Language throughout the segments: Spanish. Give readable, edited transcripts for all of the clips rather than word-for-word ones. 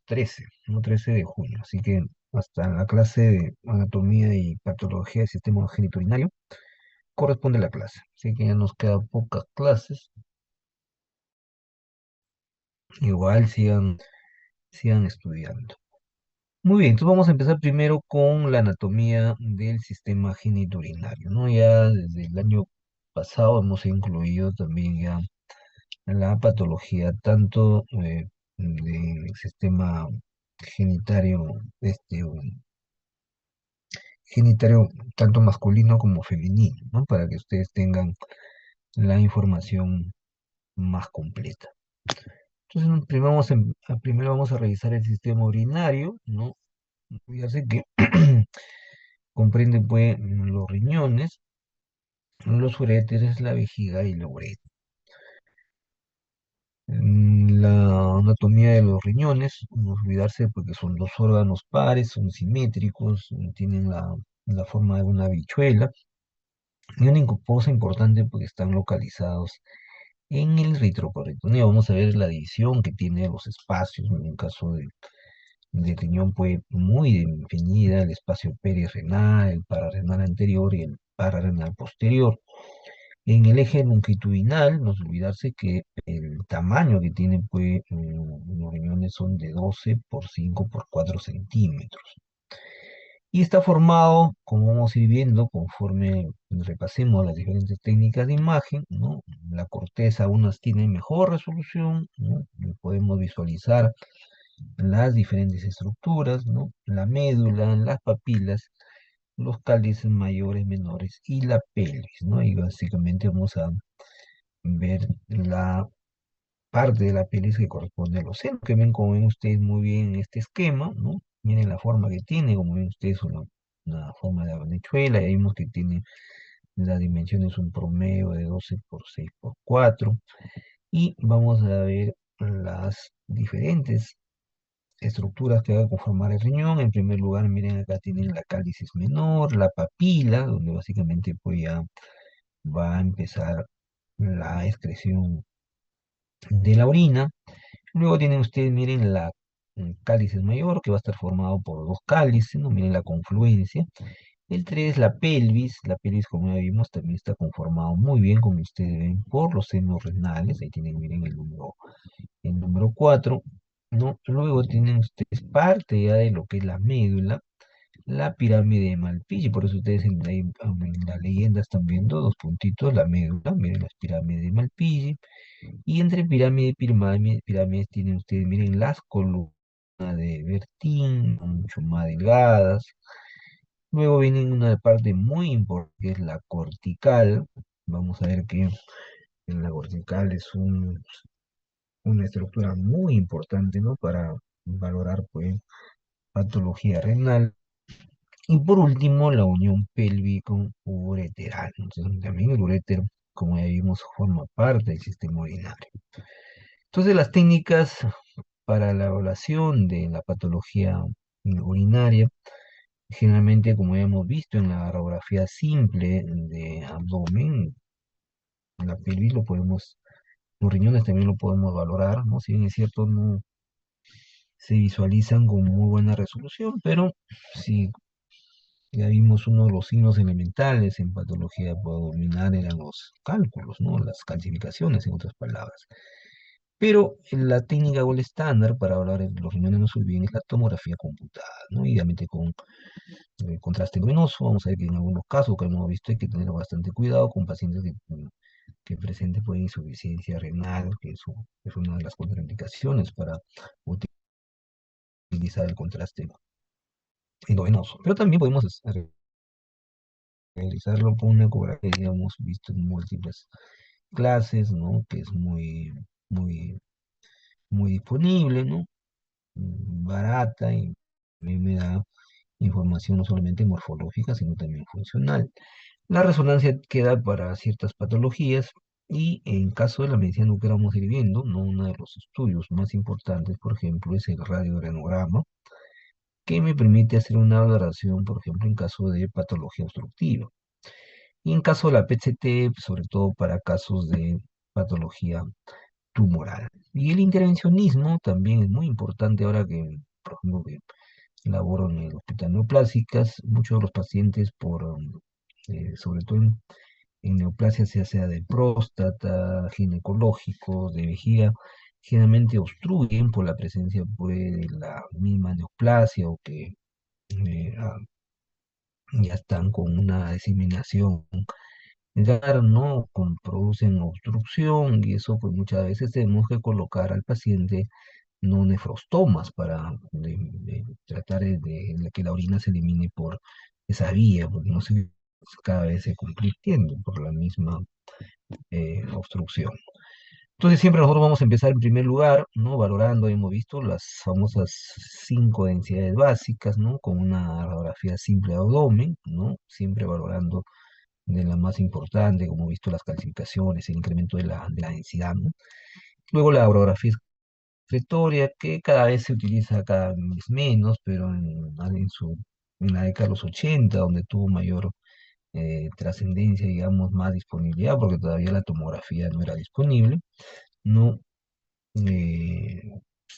13, ¿no? 13 de junio. Así que hasta la clase de anatomía y patología del sistema genitourinario corresponde la clase. Así que ya nos quedan pocas clases. Igual sigan estudiando. Muy bien, entonces vamos a empezar primero con la anatomía del sistema genitourinario, ¿no? Ya desde el año pasado hemos incluido también ya la patología tanto del sistema genitario, genitario tanto masculino como femenino, ¿no? Para que ustedes tengan la información más completa. Entonces, primero vamos a revisar el sistema urinario, ¿no? Ya sé que comprende pues los riñones, los uréteres, la vejiga y la uretra. La anatomía de los riñones, no olvidarse porque son dos órganos pares, son simétricos, tienen la forma de una habichuela. Y una cosa importante porque están localizados en el retroperitoneum. Vamos a ver la división que tiene los espacios. En un caso de riñón, pues muy definida, el espacio perirrenal, el pararrenal anterior y el pararrenal posterior. En el eje longitudinal, no olvidarse que el tamaño que tienen pues, los riñones son de 12 por 5 por 4 centímetros. Y está formado, como vamos a ir viendo, conforme repasemos las diferentes técnicas de imagen, ¿no? La corteza, unas tienen mejor resolución, ¿no? Podemos visualizar las diferentes estructuras, ¿no? La médula, las papilas, los cálices mayores, menores y la pelvis, ¿no? Y básicamente vamos a ver la parte de la pelvis que corresponde a los senos, que ven como ven ustedes muy bien en este esquema, ¿no? Miren la forma que tiene, como ven ustedes una forma de habichuela, y vemos que tiene las dimensiones un promedio de 12 por 6 por 4, y vamos a ver las diferentes estructuras que va a conformar el riñón. En primer lugar, miren acá tienen la cálicis menor, la papila, donde básicamente pues ya va a empezar la excreción de la orina. Luego tienen ustedes, miren, la cáliz mayor, que va a estar formado por dos cálices, ¿no? Miren la confluencia. El 3, la pelvis, como ya vimos, también está conformado muy bien, como ustedes ven, por los senos renales. Ahí tienen, miren, el número 4, ¿no? Luego tienen ustedes parte ya de lo que es la médula, la pirámide de Malpighi. Por eso ustedes en la leyenda están viendo dos puntitos, la médula, miren las pirámides de Malpighi. Y entre pirámide y pirámides tienen ustedes, miren, las columnas de Bertin, mucho más delgadas. Luego viene una parte muy importante, que es la cortical. Vamos a ver que en la cortical es una estructura muy importante, ¿no? Para valorar, pues, patología renal. Y por último, la unión pélvico-ureteral. Entonces, también el urétero, como ya vimos, forma parte del sistema urinario. Entonces, las técnicas para la evaluación de la patología urinaria, generalmente, como ya hemos visto en la radiografía simple de abdomen, en la pelvis los riñones también lo podemos valorar, ¿no? Si bien es cierto, no se visualizan con muy buena resolución, pero si ya vimos uno de los signos elementales en patología abdominal eran los cálculos, ¿no? Las calcificaciones, en otras palabras. Pero la técnica gold estándar para hablar de los riñones no se olviden es la tomografía computada, ¿no? Idealmente con contraste luminoso. Vamos a ver que en algunos casos que hemos visto hay que tener bastante cuidado con pacientes que presenten pues, insuficiencia renal, que eso es una de las contraindicaciones para utilizar el contraste endovenoso. Pero también podemos realizarlo con una ecografía que ya hemos visto en múltiples clases, ¿no? Que es muy, muy disponible, ¿no? Barata y me da información no solamente morfológica, sino también funcional. La resonancia queda para ciertas patologías y en caso de la medicina nuclear vamos a ir viendo, ¿no? Uno de los estudios más importantes, por ejemplo, es el radiorenograma, que me permite hacer una valoración, por ejemplo, en caso de patología obstructiva. Y en caso de la PET-CT, sobre todo para casos de patología tumoral. Y el intervencionismo también es muy importante ahora que, por ejemplo, que laboro en el Hospital Neoplásicas, muchos de los pacientes sobre todo en neoplasias, ya sea de próstata, ginecológico, de vejiga, generalmente obstruyen por la presencia pues, de la misma neoplasia o que eh, ya están con una diseminación vulgar, ¿no? Producen obstrucción y eso pues muchas veces tenemos que colocar al paciente no nefrostomas para tratar de que la orina se elimine por esa vía, porque no se, cada vez se compitiendo por la misma obstrucción. Entonces siempre nosotros vamos a empezar en primer lugar, ¿no? Valorando, hemos visto las famosas 5 densidades básicas, ¿no? Con una radiografía simple de abdomen, ¿no? Siempre valorando de la más importante, como he visto las calcificaciones, el incremento de la densidad, ¿no? Luego la orografía excretoria, que cada vez se utiliza cada vez menos, pero en la década de los 80, donde tuvo mayor trascendencia, digamos, más disponibilidad, porque todavía la tomografía no era disponible, no eh,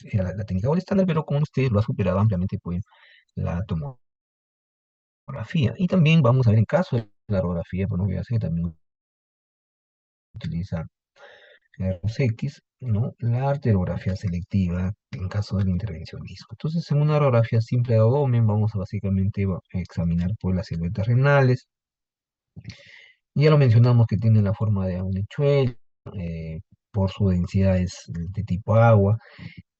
era la técnica gol estándar, pero como usted lo ha superado ampliamente, pues la tomografía. Y también vamos a ver en caso de la radiografía, pues no voy a hacer que también utiliza los X, ¿no? La arteriografía selectiva en caso del intervencionismo. Entonces, en una radiografía simple de abdomen, vamos a básicamente a examinar pues, las siluetas renales. Ya lo mencionamos que tiene la forma de un lechuel, eh, por su densidad es de tipo agua.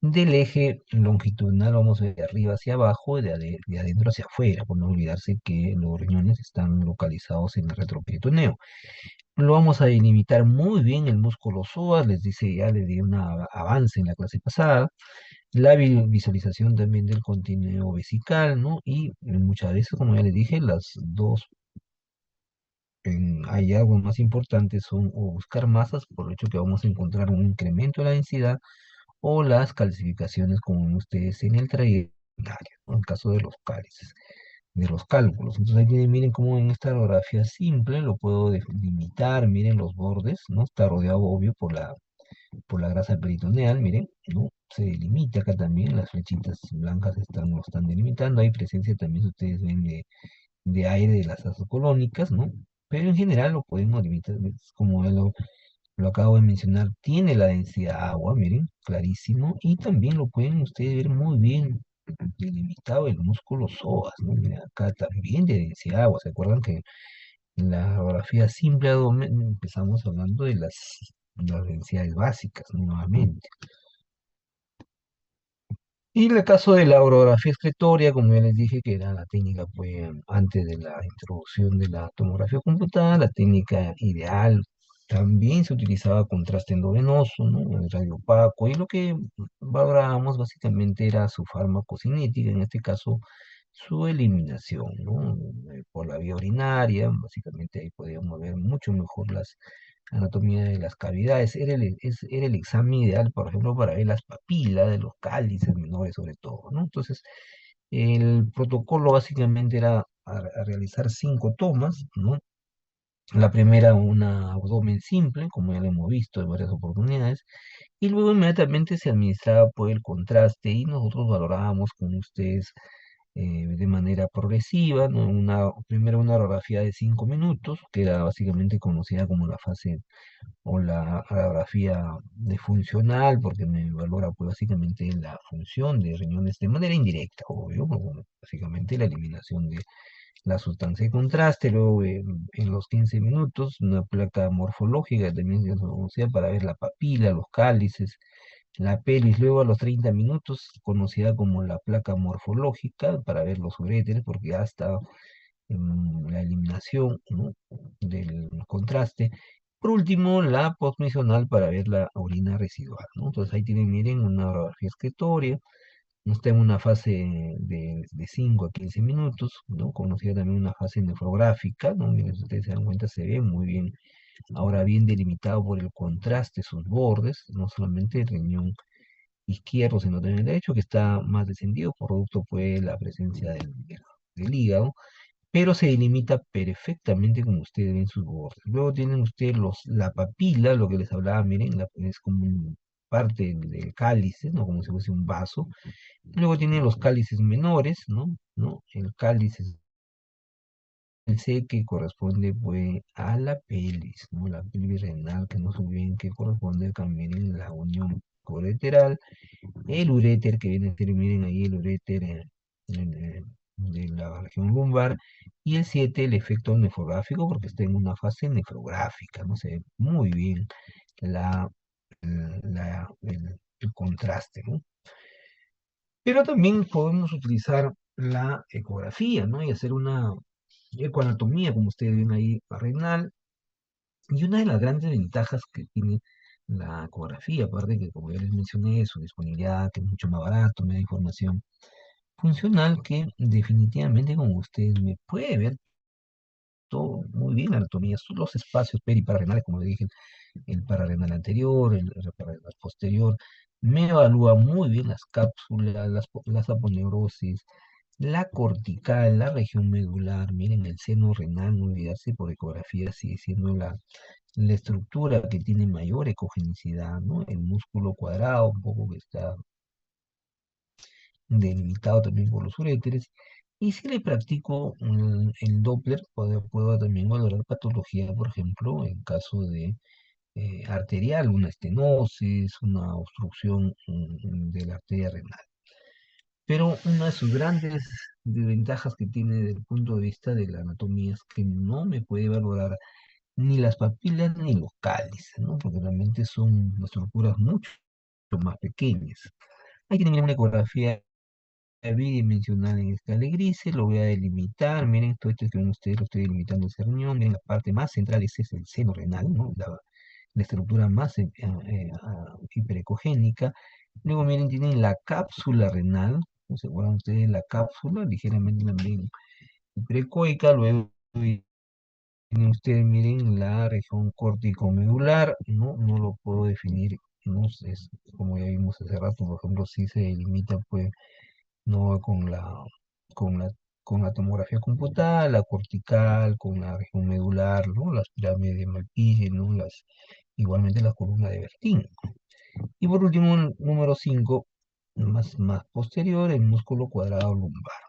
Del eje longitudinal vamos a ver de arriba hacia abajo, de adentro hacia afuera, por no olvidarse que los riñones están localizados en el retroperitoneo. Lo vamos a delimitar muy bien el músculo psoas, les dice, ya les di un avance en la clase pasada, la visualización también del contineo vesical, ¿no? Y muchas veces, como ya les dije, las dos hallazgos más importantes son o buscar masas, por el hecho que vamos a encontrar un incremento de la densidad, o las calcificaciones, como ven ustedes en el trayecto, ¿no? En el caso de los cálices, de los cálculos. Entonces ahí miren cómo en esta radiografía simple lo puedo delimitar, miren los bordes, ¿no? Está rodeado obvio por la grasa peritoneal, miren, ¿no? Se delimita acá también, las flechitas blancas lo están delimitando, hay presencia también, si ustedes ven, de aire de las asas colónicas, ¿no? Pero en general lo podemos limitar, como ya lo acabo de mencionar, tiene la densidad agua, miren, clarísimo, y también lo pueden ustedes ver muy bien delimitado el músculo psoas, ¿no? Miren, acá también de densidad agua, ¿se acuerdan que en la radiografía simple abdomen empezamos hablando de las densidades básicas, ¿no? Nuevamente. Y en el caso de la orografía excretoria, como ya les dije, que era la técnica pues, antes de la introducción de la tomografía computada, la técnica ideal, también se utilizaba contraste endovenoso, ¿no? El radio opaco, y lo que valorábamos básicamente era su farmacocinética, en este caso su eliminación, ¿no? Por la vía urinaria, básicamente ahí podíamos ver mucho mejor las anatomía de las cavidades. Era el examen ideal, por ejemplo, para ver las papilas de los cálices menores sobre todo, ¿no? Entonces, el protocolo básicamente era a realizar 5 tomas, ¿no? La primera, un abdomen simple, como ya lo hemos visto en varias oportunidades, y luego inmediatamente se administraba por el contraste y nosotros valorábamos con ustedes de manera progresiva, ¿no? Primero una radiografía de 5 minutos, que era básicamente conocida como la fase o la radiografía de funcional, porque me valora pues básicamente la función de riñones de manera indirecta, obvio, como básicamente la eliminación de la sustancia de contraste. Luego en los 15 minutos una placa morfológica también se conocida para ver la papila, los cálices, la pelvis. Luego a los 30 minutos conocida como la placa morfológica para ver los uréteres, porque hasta la eliminación, ¿no? del contraste. Por último, la postmisional para ver la orina residual, ¿no? Entonces ahí tienen, miren, una radiografía excretoria, no está en una fase de 5 a 15 minutos, ¿no? Conocida también una fase nefrográfica, ¿no? Miren, si ustedes se dan cuenta, se ve muy bien, ahora bien delimitado por el contraste sus bordes, no solamente el riñón izquierdo, sino también el derecho, que está más descendido, producto pues la presencia del hígado, pero se delimita perfectamente como ustedes ven sus bordes. Luego tienen ustedes la papila, lo que les hablaba, miren, es como parte del cáliz, ¿no? Como si fuese un vaso. Luego tiene los cálices menores, ¿no? El cáliz es el C que corresponde pues a la pelvis, ¿no? La pelvis renal, que no se olviden que corresponde también en la unión colateral. El uréter, que viene a ser, miren ahí el uréter de la región lumbar. Y el 7 el efecto nefrográfico, porque está en una fase nefrográfica, ¿no? Se ve muy bien la, el contraste, ¿no? Pero también podemos utilizar la ecografía, ¿no? Y hacer una ecoanatomía, como ustedes ven ahí, renal. Y una de las grandes ventajas que tiene la ecografía, aparte que, como ya les mencioné, su disponibilidad, que es mucho más barato, me da información funcional, que definitivamente, como ustedes me puede ver todo muy bien, la anatomía, son los espacios periparrenales, como le dije, el pararrenal anterior, el pararrenal posterior. Me evalúa muy bien las cápsulas, las aponeurosis, la cortical, la región medular. Miren, el seno renal, no olvidarse por ecografía, sigue siendo la estructura que tiene mayor ecogenicidad, ¿no? El músculo cuadrado, un poco que está delimitado también por los uréteres. Y si le practico el Doppler, puedo también valorar patología, por ejemplo, en caso de arterial, una estenosis, una obstrucción de la arteria renal. Pero una de sus grandes desventajas que tiene desde el punto de vista de la anatomía es que no me puede valorar ni las papilas ni los cálices, ¿no? Porque realmente son estructuras mucho más pequeñas. Ahí tienen una ecografía bidimensional en escala de grises, lo voy a delimitar. Miren, todo esto que ven ustedes, lo estoy delimitando ese riñón. Miren, la parte más central, ese es el seno renal, ¿no? La estructura más hiperecogénica. Luego, miren, tienen la cápsula renal, ¿no? Se acuerdan ustedes la cápsula, ligeramente también hiperecoica. Luego tienen ustedes, miren, la región córtico-medular, ¿no? No lo puedo definir, ¿no? Es, como ya vimos hace rato, por ejemplo, si se delimita, pues, no con la, con la tomografía computada, la cortical, con la región medular, ¿no? Las pirámides de Malpighi, ¿no? Igualmente la columna de Bertin. Y por último, el número 5 más posterior, el músculo cuadrado lumbar.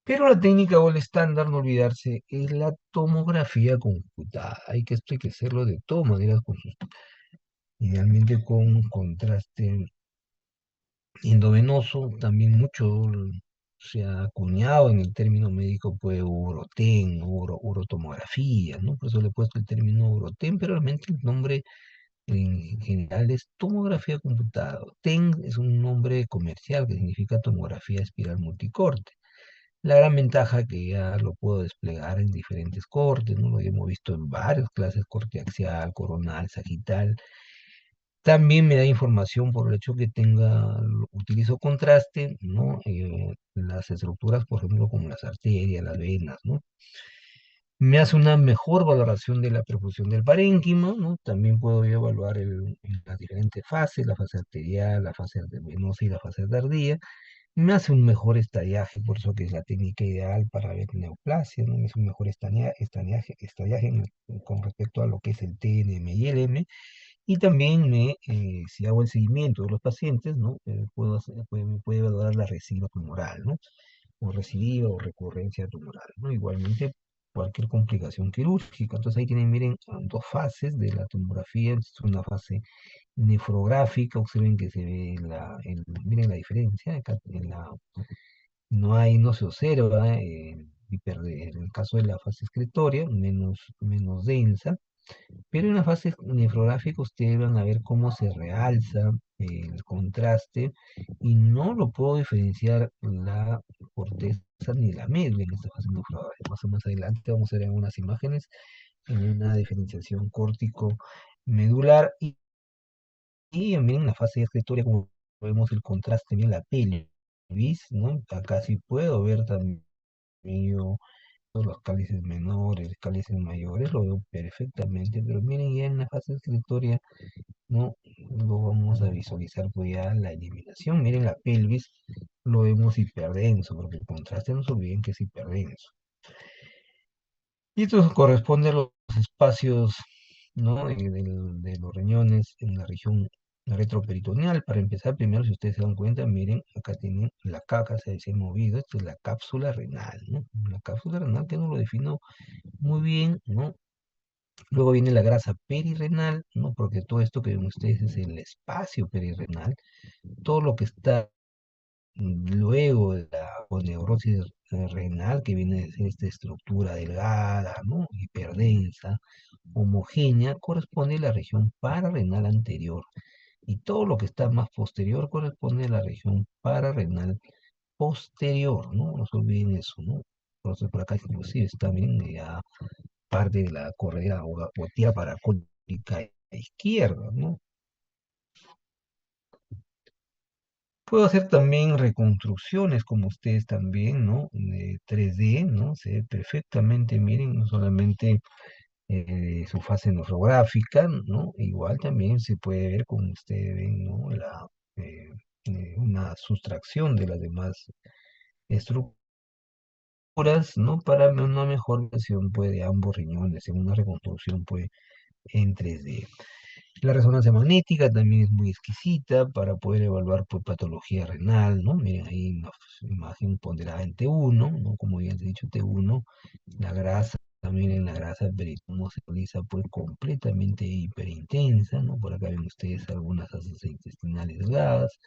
Pero la técnica o el estándar, no olvidarse, es la tomografía computada. Hay que hacerlo de todas maneras, idealmente con contraste endovenoso. También mucho se ha acuñado en el término médico, pues, uroten, urotomografía, ¿no? Por eso le he puesto el término uroten, pero realmente el nombre en general es tomografía computada. TEN es un nombre comercial que significa tomografía espiral multicorte. La gran ventaja que ya lo puedo desplegar en diferentes cortes, ¿no? Lo hemos visto en varias clases, corte axial, coronal, sagital. También me da información por el hecho que utilizo contraste, ¿no? Las estructuras, por ejemplo, como las arterias, las venas, ¿no? Me hace una mejor valoración de la perfusión del parénquima, ¿no? También puedo evaluar en las diferentes fases, la fase arterial, la fase venosa y la fase tardía. Me hace un mejor estallaje, por eso que es la técnica ideal para ver neoplasia, ¿no? Me hace un mejor estallaje con respecto a lo que es el TNM y el M. Y también si hago el seguimiento de los pacientes, ¿no? Me puede evaluar la recidiva tumoral, ¿no? O recidiva o recurrencia tumoral, ¿no? Igualmente, cualquier complicación quirúrgica. Entonces ahí tienen, miren, dos fases de la tomografía. Es una fase nefrográfica, observen que se ve miren la diferencia, acá no se observa en el caso de la fase excretoria, menos densa. Pero en la fase nefrográfica ustedes van a ver cómo se realza el contraste, y no lo puedo diferenciar la corteza ni la médula en esta fase nefrográfica. Más adelante vamos a ver en unas imágenes en una diferenciación córtico-medular. Y miren la fase excretoria, como vemos el contraste en la pelvis, ¿no? Acá sí puedo ver también yo todos los cálices menores, cálices mayores, lo veo perfectamente. Pero miren, ya en la fase excretoria no lo vamos a visualizar, pues ya la eliminación. Miren la pelvis, lo vemos hiperdenso, porque el contraste, no se olviden que es hiperdenso. Y esto corresponde a los espacios ¿no? De los riñones en la región retroperitoneal. Para empezar, primero, si ustedes se dan cuenta, miren, acá tienen la caca, se ha movido, esta es la cápsula renal, ¿no? La cápsula renal que no lo defino muy bien, ¿no? Luego viene la grasa perirrenal, ¿no? Porque todo esto que ven ustedes es el espacio perirrenal. Todo lo que está luego de la poneurosis renal, que viene de ser esta estructura delgada, ¿no? Hiperdensa, homogénea, corresponde a la región pararrenal anterior. Y todo lo que está más posterior corresponde a la región pararrenal posterior, ¿no? No se olviden eso, ¿no? Entonces, por acá inclusive está bien ya parte de la correa o tira paracólica izquierda, ¿no? Puedo hacer también reconstrucciones como ustedes también, ¿no? De 3D, ¿no? Se ve perfectamente, miren, no solamente su fase nefrográfica, ¿no? Igual también se puede ver, como ustedes ven, ¿no? Eh, una sustracción de las demás estructuras, ¿no? Para una mejor versión, pues, de ambos riñones, en una reconstrucción, pues, en 3D. La resonancia magnética también es muy exquisita para poder evaluar por patología renal, ¿no? Miren ahí una imagen ponderada en T1, ¿no? Como ya les he dicho, T1, la grasa, también en la grasa peritoneal se realiza pues completamente hiperintensa, ¿no? Por acá ven ustedes algunas asas intestinales delgadas,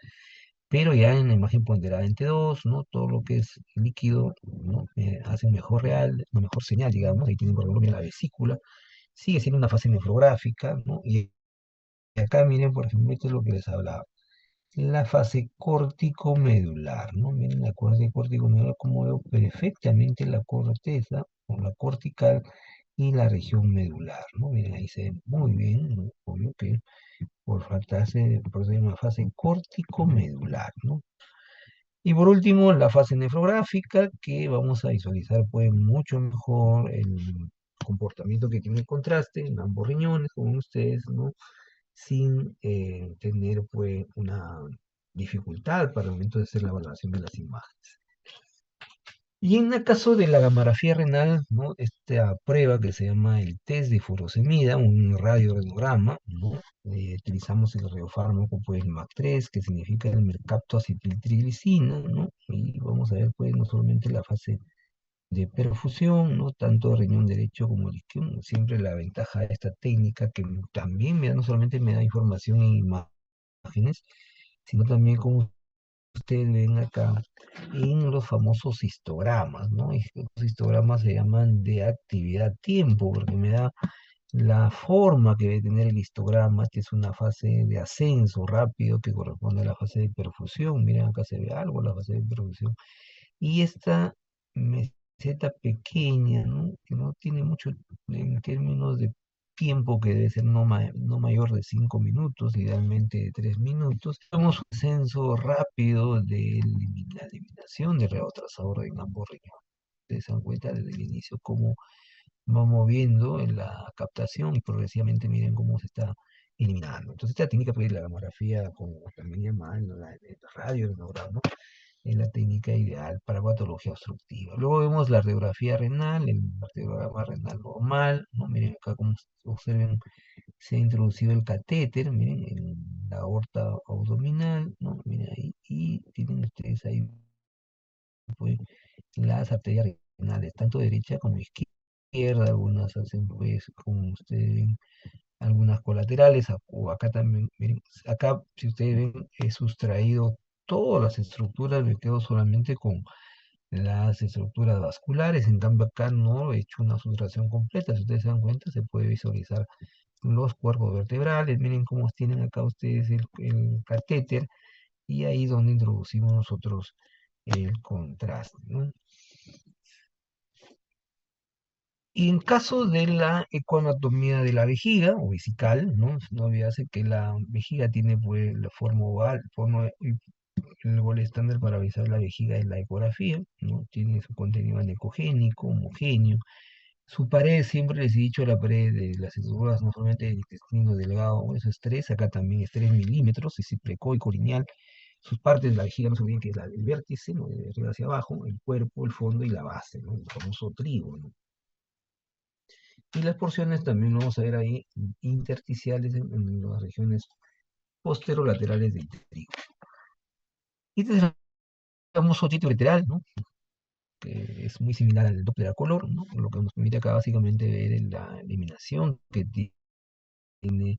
pero ya en la imagen ponderada en T2, ¿no? Todo lo que es líquido, ¿no? Hace mejor real, una mejor señal, digamos, ahí tienen por ejemplo bien la vesícula, sigue siendo una fase nefrográfica, ¿no? Y acá miren, por ejemplo, esto es lo que les hablaba. La fase córtico-medular, ¿no? Miren la fase córtico-medular, como veo perfectamente la corteza, o la cortical, y la región medular, ¿no? Miren, ahí se ve muy bien, ¿no? Obvio que por faltarse, por ser una fase córtico-medular, ¿no? Y por último, la fase nefrográfica, que vamos a visualizar pues mucho mejor el comportamiento que tiene el contraste en ambos riñones, como ustedes, ¿no? Sin tener pues una dificultad para el momento de hacer la evaluación de las imágenes. Y en el caso de la gamografía renal, ¿no? Esta prueba que se llama el test de furosemida, un radioradiograma, ¿no? Utilizamos el radiofármaco, pues, el MAC3, que significa el mercaptoacetiltriglicina, ¿no? Y vamos a ver, pues, no solamente la fase de perfusión, ¿no? Tanto riñón derecho como el izquierdo. Siempre la ventaja de esta técnica que también me da, no solamente me da información en imágenes, sino también como ustedes ven acá en los famosos histogramas, ¿no? Y los histogramas se llaman de actividad-tiempo, porque me da la forma que debe tener el histograma, que es una fase de ascenso rápido que corresponde a la fase de perfusión. Miren, acá se ve algo, la fase de perfusión. Y esta meseta pequeña, ¿no? Que no tiene mucho en términos de tiempo, que debe ser no mayor de 5 minutos, idealmente de 3 minutos. Tenemos un ascenso rápido de la eliminación de retrotrasador en ambos riñones. Ustedes se dan cuenta desde el inicio cómo va moviendo en la captación y progresivamente miren cómo se está eliminando. Entonces esta técnica, pues, la gamografía, como también llaman, ¿no? El radio, el neurograma, es la técnica ideal para patología obstructiva. Luego vemos la radiografía renal, el radiograma renal normal, ¿no? Miren acá como observen, se ha introducido el catéter, miren, en la aorta abdominal, ¿no? Miren ahí, y tienen ustedes ahí pues las arterias renales, tanto derecha como izquierda, algunas hacen pues, como ustedes ven, algunas colaterales, o acá también, miren, acá si ustedes ven, he sustraído todas las estructuras, me quedo solamente con las estructuras vasculares, en cambio acá no he hecho una sustracción completa, si ustedes se dan cuenta se puede visualizar los cuerpos vertebrales, miren cómo tienen acá ustedes el catéter, y ahí es donde introducimos nosotros el contraste, ¿no? Y en caso de la ecoanatomía de la vejiga o vesical, ¿no? No olvidarse que la vejiga tiene pues la forma oval, el gol estándar para revisar la vejiga es la ecografía, ¿no? Tiene su contenido anecogénico, homogéneo. Su pared, siempre les he dicho, la pared de las estructuras, no solamente del intestino delgado, eso es 3, acá también es 3 milímetros, es precoico lineal. Sus partes de la vejiga no se olviden que es el vértice, ¿no? De arriba hacia abajo, el cuerpo, el fondo y la base, ¿no? El famoso trigo, ¿no? Y las porciones también lo vamos a ver ahí intersticiales en las regiones posterolaterales del trigo. Y este es el famoso título literal, ¿no? Que es muy similar al Doppler a color, ¿no? Lo que nos permite acá básicamente ver es la eliminación que tiene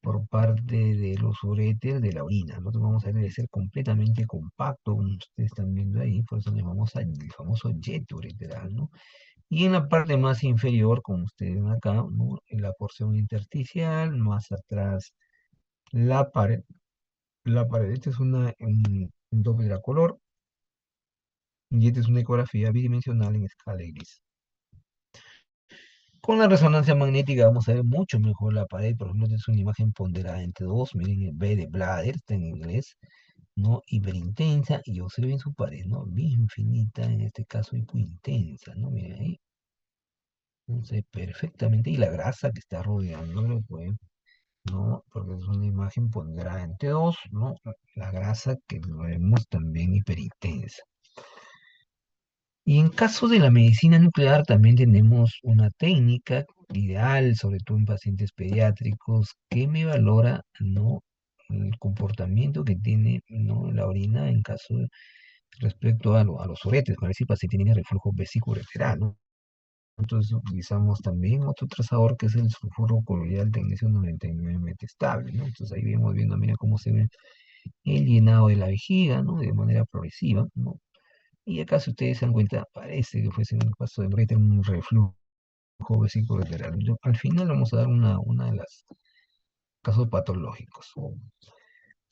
por parte de los ureter de la orina. Nosotros vamos a ver debe ser completamente compacto, como ustedes están viendo ahí, por eso le llamamos al famoso jet ureteral, ¿no? Y en la parte más inferior, como ustedes ven acá, ¿no? En la porción intersticial, más atrás la pared. La pared, esta es un Doppler a color y esta es una ecografía bidimensional en escala de gris. Con la resonancia magnética vamos a ver mucho mejor la pared, por ejemplo, esta es una imagen ponderada entre dos, miren el B de bladder, está en inglés, ¿no? Hiperintensa, y observen su pared, ¿no? Bien finita, en este caso hipointensa, ¿no? Miren ahí, no sé perfectamente, y la grasa que está rodeándolo, pues, ¿no? Porque es una imagen ponderada entre dos, ¿no? La grasa que lo vemos también hiperintensa. Y en caso de la medicina nuclear también tenemos una técnica ideal, sobre todo en pacientes pediátricos, que me valora, ¿no? El comportamiento que tiene, ¿no? La orina en caso de respecto a los uretes, para ver si el paciente tiene reflujo vesículo-ureteral, ¿no? Entonces utilizamos también otro trazador que es el sulfuro coloidal tecnesio 99 metestable, ¿no? Entonces ahí vemos viendo, mira cómo se ve el llenado de la vejiga, ¿no? De manera progresiva, ¿no? Y acá, si ustedes se dan cuenta, parece que fuese un paso de Breta, un reflujo vesículo-lateral. Al final vamos a dar una de las casos patológicos.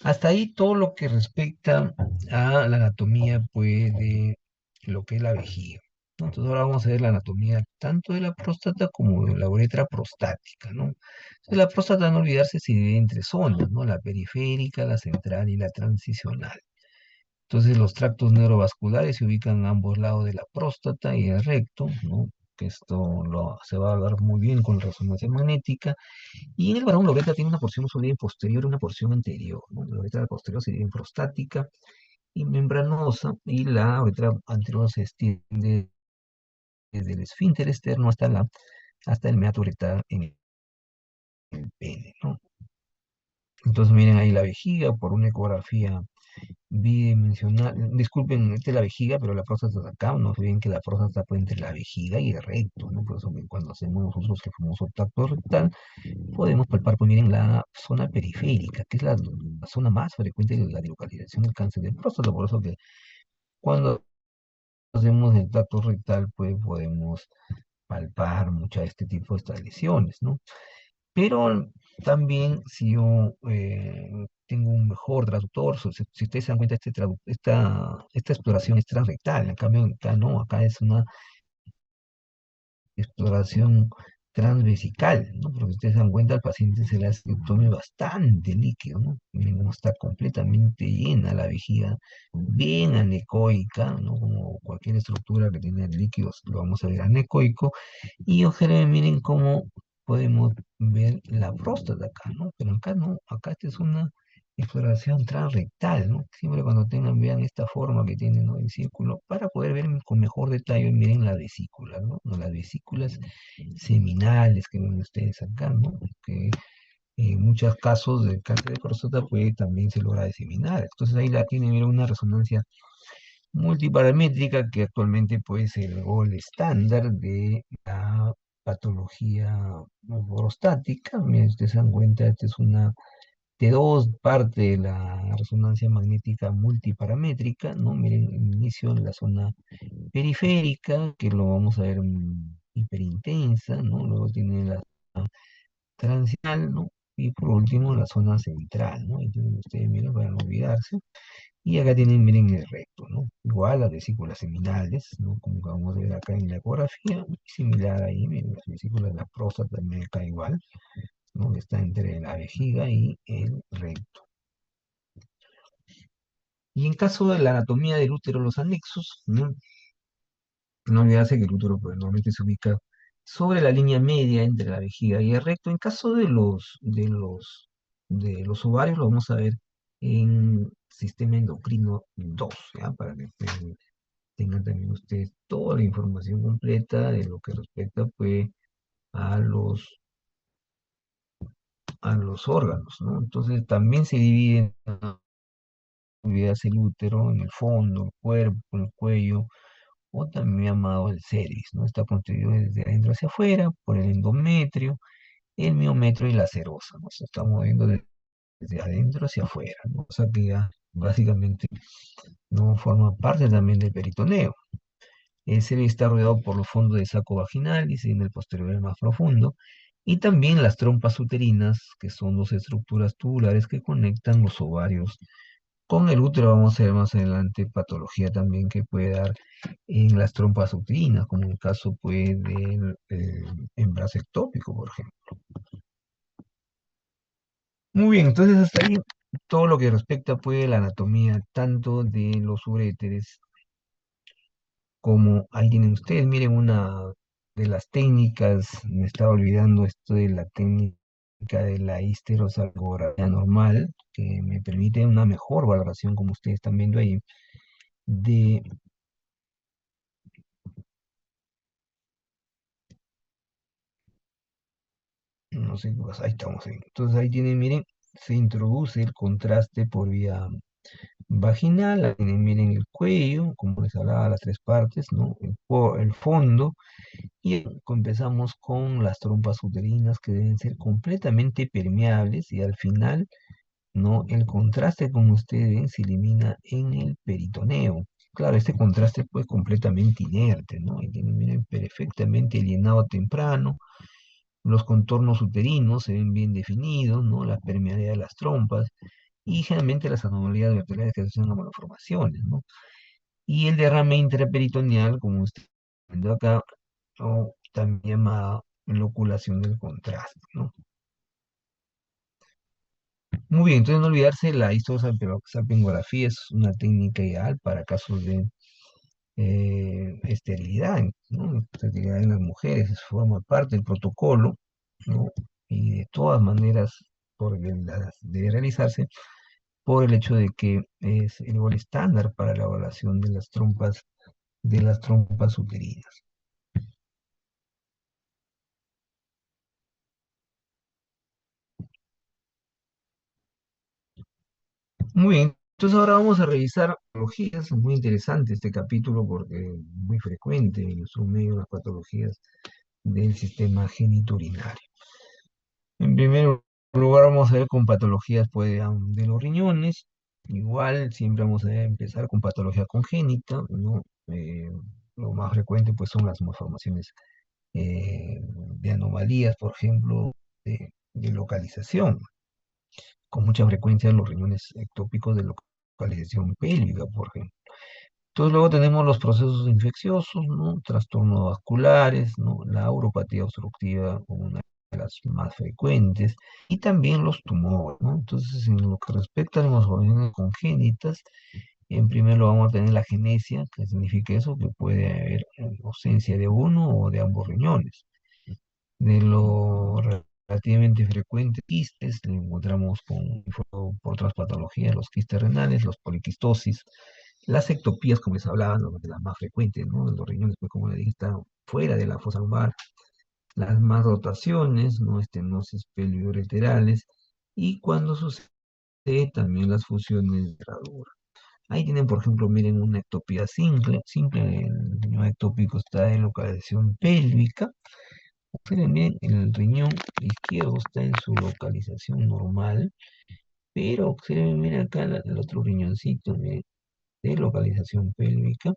Hasta ahí todo lo que respecta a la anatomía, pues, de lo que es la vejiga, ¿no? Entonces ahora vamos a ver la anatomía tanto de la próstata como de la uretra prostática, ¿no? Entonces, la próstata, no olvidarse, se divide en tres zonas, ¿no? La periférica, la central y la transicional. Entonces los tractos neurovasculares se ubican a ambos lados de la próstata y el recto, ¿no? Que se va a hablar muy bien con la resonancia magnética. Y en el varón la uretra tiene una porción usualmente posterior y una porción anterior, ¿no? La uretra posterior se divide en prostática y membranosa, y la uretra anterior se extiende desde el esfínter externo hasta el meato uretral en el pene, ¿no? Entonces miren ahí la vejiga por una ecografía bidimensional. Disculpen, esta es la vejiga, pero la próstata está acá. No se ven que la próstata está pues, entre la vejiga y el recto, ¿no? Por eso que cuando hacemos nosotros el famoso tacto rectal, podemos palpar, pues miren, la zona periférica, que es la zona más frecuente de la localización del cáncer de próstata. Por eso que cuando hacemos el tacto rectal, pues podemos palpar muchas de este tipo de estas lesiones, ¿no? Pero también si yo tengo un mejor traductor, si ustedes se dan cuenta, esta exploración es transrectal, en cambio acá no, acá es una exploración transvesical, ¿no? Porque ustedes se dan cuenta, al paciente se le hace que tome bastante líquido, ¿no? Miren cómo está completamente llena la vejiga, bien anecoica, ¿no? Como cualquier estructura que tiene líquidos, lo vamos a ver anecoico. Y observen, miren cómo podemos ver la próstata acá, ¿no? Pero acá no, acá esta es una exploración transrectal, ¿no? Siempre cuando tengan, vean esta forma que tiene, ¿no? El círculo, para poder ver con mejor detalle, miren la vesícula, ¿no? No, las vesículas seminales que ven ustedes acá, ¿no? Que en muchos casos del cáncer de próstata puede también se logra diseminar. Entonces ahí la tienen, miren, una resonancia multiparamétrica que actualmente puede ser el gol estándar de la patología prostática. Miren, ustedes se dan cuenta, esta es una T2, parte de la resonancia magnética multiparamétrica, ¿no? Miren, el inicio en la zona periférica, que lo vamos a ver hiperintensa, ¿no? Luego tiene la transicional, ¿no? Y por último la zona central, ¿no? Entonces ustedes miren para no olvidarse. Y acá tienen, miren, el recto, ¿no? Igual las vesículas seminales, ¿no? Como vamos a ver acá en la ecografía, similar ahí, miren, las vesículas de la próstata también acá igual, ¿no? Que está entre la vejiga y el recto. Y en caso de la anatomía del útero, los anexos, ¿no? No olvidarse que el útero pues, normalmente se ubica sobre la línea media entre la vejiga y el recto. En caso de los ovarios, lo vamos a ver en sistema endocrino 2, ¿ya? Para que tengan también ustedes toda la información completa de lo que respecta, pues, a a los órganos, ¿no? Entonces también se divide en actividades el útero, en el fondo, el cuerpo, el cuello, o también llamado el cervix, ¿no? Está constituido desde adentro hacia afuera por el endometrio, el miometrio y la serosa, ¿no? Se está moviendo desde adentro hacia afuera, ¿no? O sea que ya básicamente no forma parte también del peritoneo. El cervix está rodeado por los fondos del saco vaginal y en el posterior el más profundo, y también las trompas uterinas, que son dos estructuras tubulares que conectan los ovarios con el útero. Vamos a ver más adelante patología también que puede dar en las trompas uterinas, como en el caso pues, del embarazo ectópico, por ejemplo. Muy bien, entonces hasta ahí todo lo que respecta pues, a la anatomía tanto de los uréteres como ahí tienen ustedes. Miren, una de las técnicas, me estaba olvidando esto de la técnica de la histerosalpingografía normal, que me permite una mejor valoración, como ustedes están viendo ahí, de, no sé, pues ahí estamos ahí. Entonces ahí tienen, miren, se introduce el contraste por vía vaginal, ahí tienen, miren el cuello, como les hablaba, las tres partes, ¿no? El fondo. Y empezamos con las trompas uterinas que deben ser completamente permeables y al final, ¿no? El contraste, como ustedes ven, se elimina en el peritoneo. Claro, este contraste pues completamente inerte, ¿no? Y tienen, miren, perfectamente llenado temprano. Los contornos uterinos se ven bien definidos, ¿no? La permeabilidad de las trompas y generalmente las anomalías vertebrales que asocian a malformaciones, ¿no? Y el derrame intraperitoneal, como usted está viendo acá, o también llamada loculación del contraste, ¿no? Muy bien, entonces no olvidarse, la histosalpingografía es una técnica ideal para casos de esterilidad, ¿no? Esterilidad en las mujeres, eso forma parte del protocolo, ¿no? Y de todas maneras debe realizarse por el hecho de que es el gol estándar para la evaluación de las trompas uterinas. Muy bien, entonces ahora vamos a revisar patologías. Es muy interesante este capítulo porque es muy frecuente en nuestro medio las patologías del sistema genitourinario. En primer lugar vamos a ver con patologías pues, de los riñones. Igual siempre vamos a empezar con patología congénita, ¿no? Lo más frecuente pues son las malformaciones de anomalías, por ejemplo, de localización. Con mucha frecuencia los riñones ectópicos de localización pélvica, por ejemplo. Entonces luego tenemos los procesos infecciosos, ¿no? Trastornos vasculares, ¿no? La uropatía obstructiva como una de las más frecuentes, y también los tumores, ¿no? Entonces, en lo que respecta a las malformaciones congénitas, en primer lugar vamos a tener la genesia, que significa eso, que puede haber ausencia de uno o de ambos riñones. De lo relativamente frecuente, quistes, le encontramos por otras patologías, los quistes renales, los poliquistosis, las ectopías, como les hablaba, de las más frecuentes, ¿no? Los riñones, pues como les dije, están fuera de la fosa lumbar, las más rotaciones, ¿no? Estenosis pelviureterales, y cuando sucede también las fusiones de herradura. Ahí tienen, por ejemplo, miren una ectopía simple, el riñón ectópico está en localización pélvica. Observen bien, el riñón izquierdo está en su localización normal, pero observen, miren acá el otro riñoncito, miren, de localización pélvica.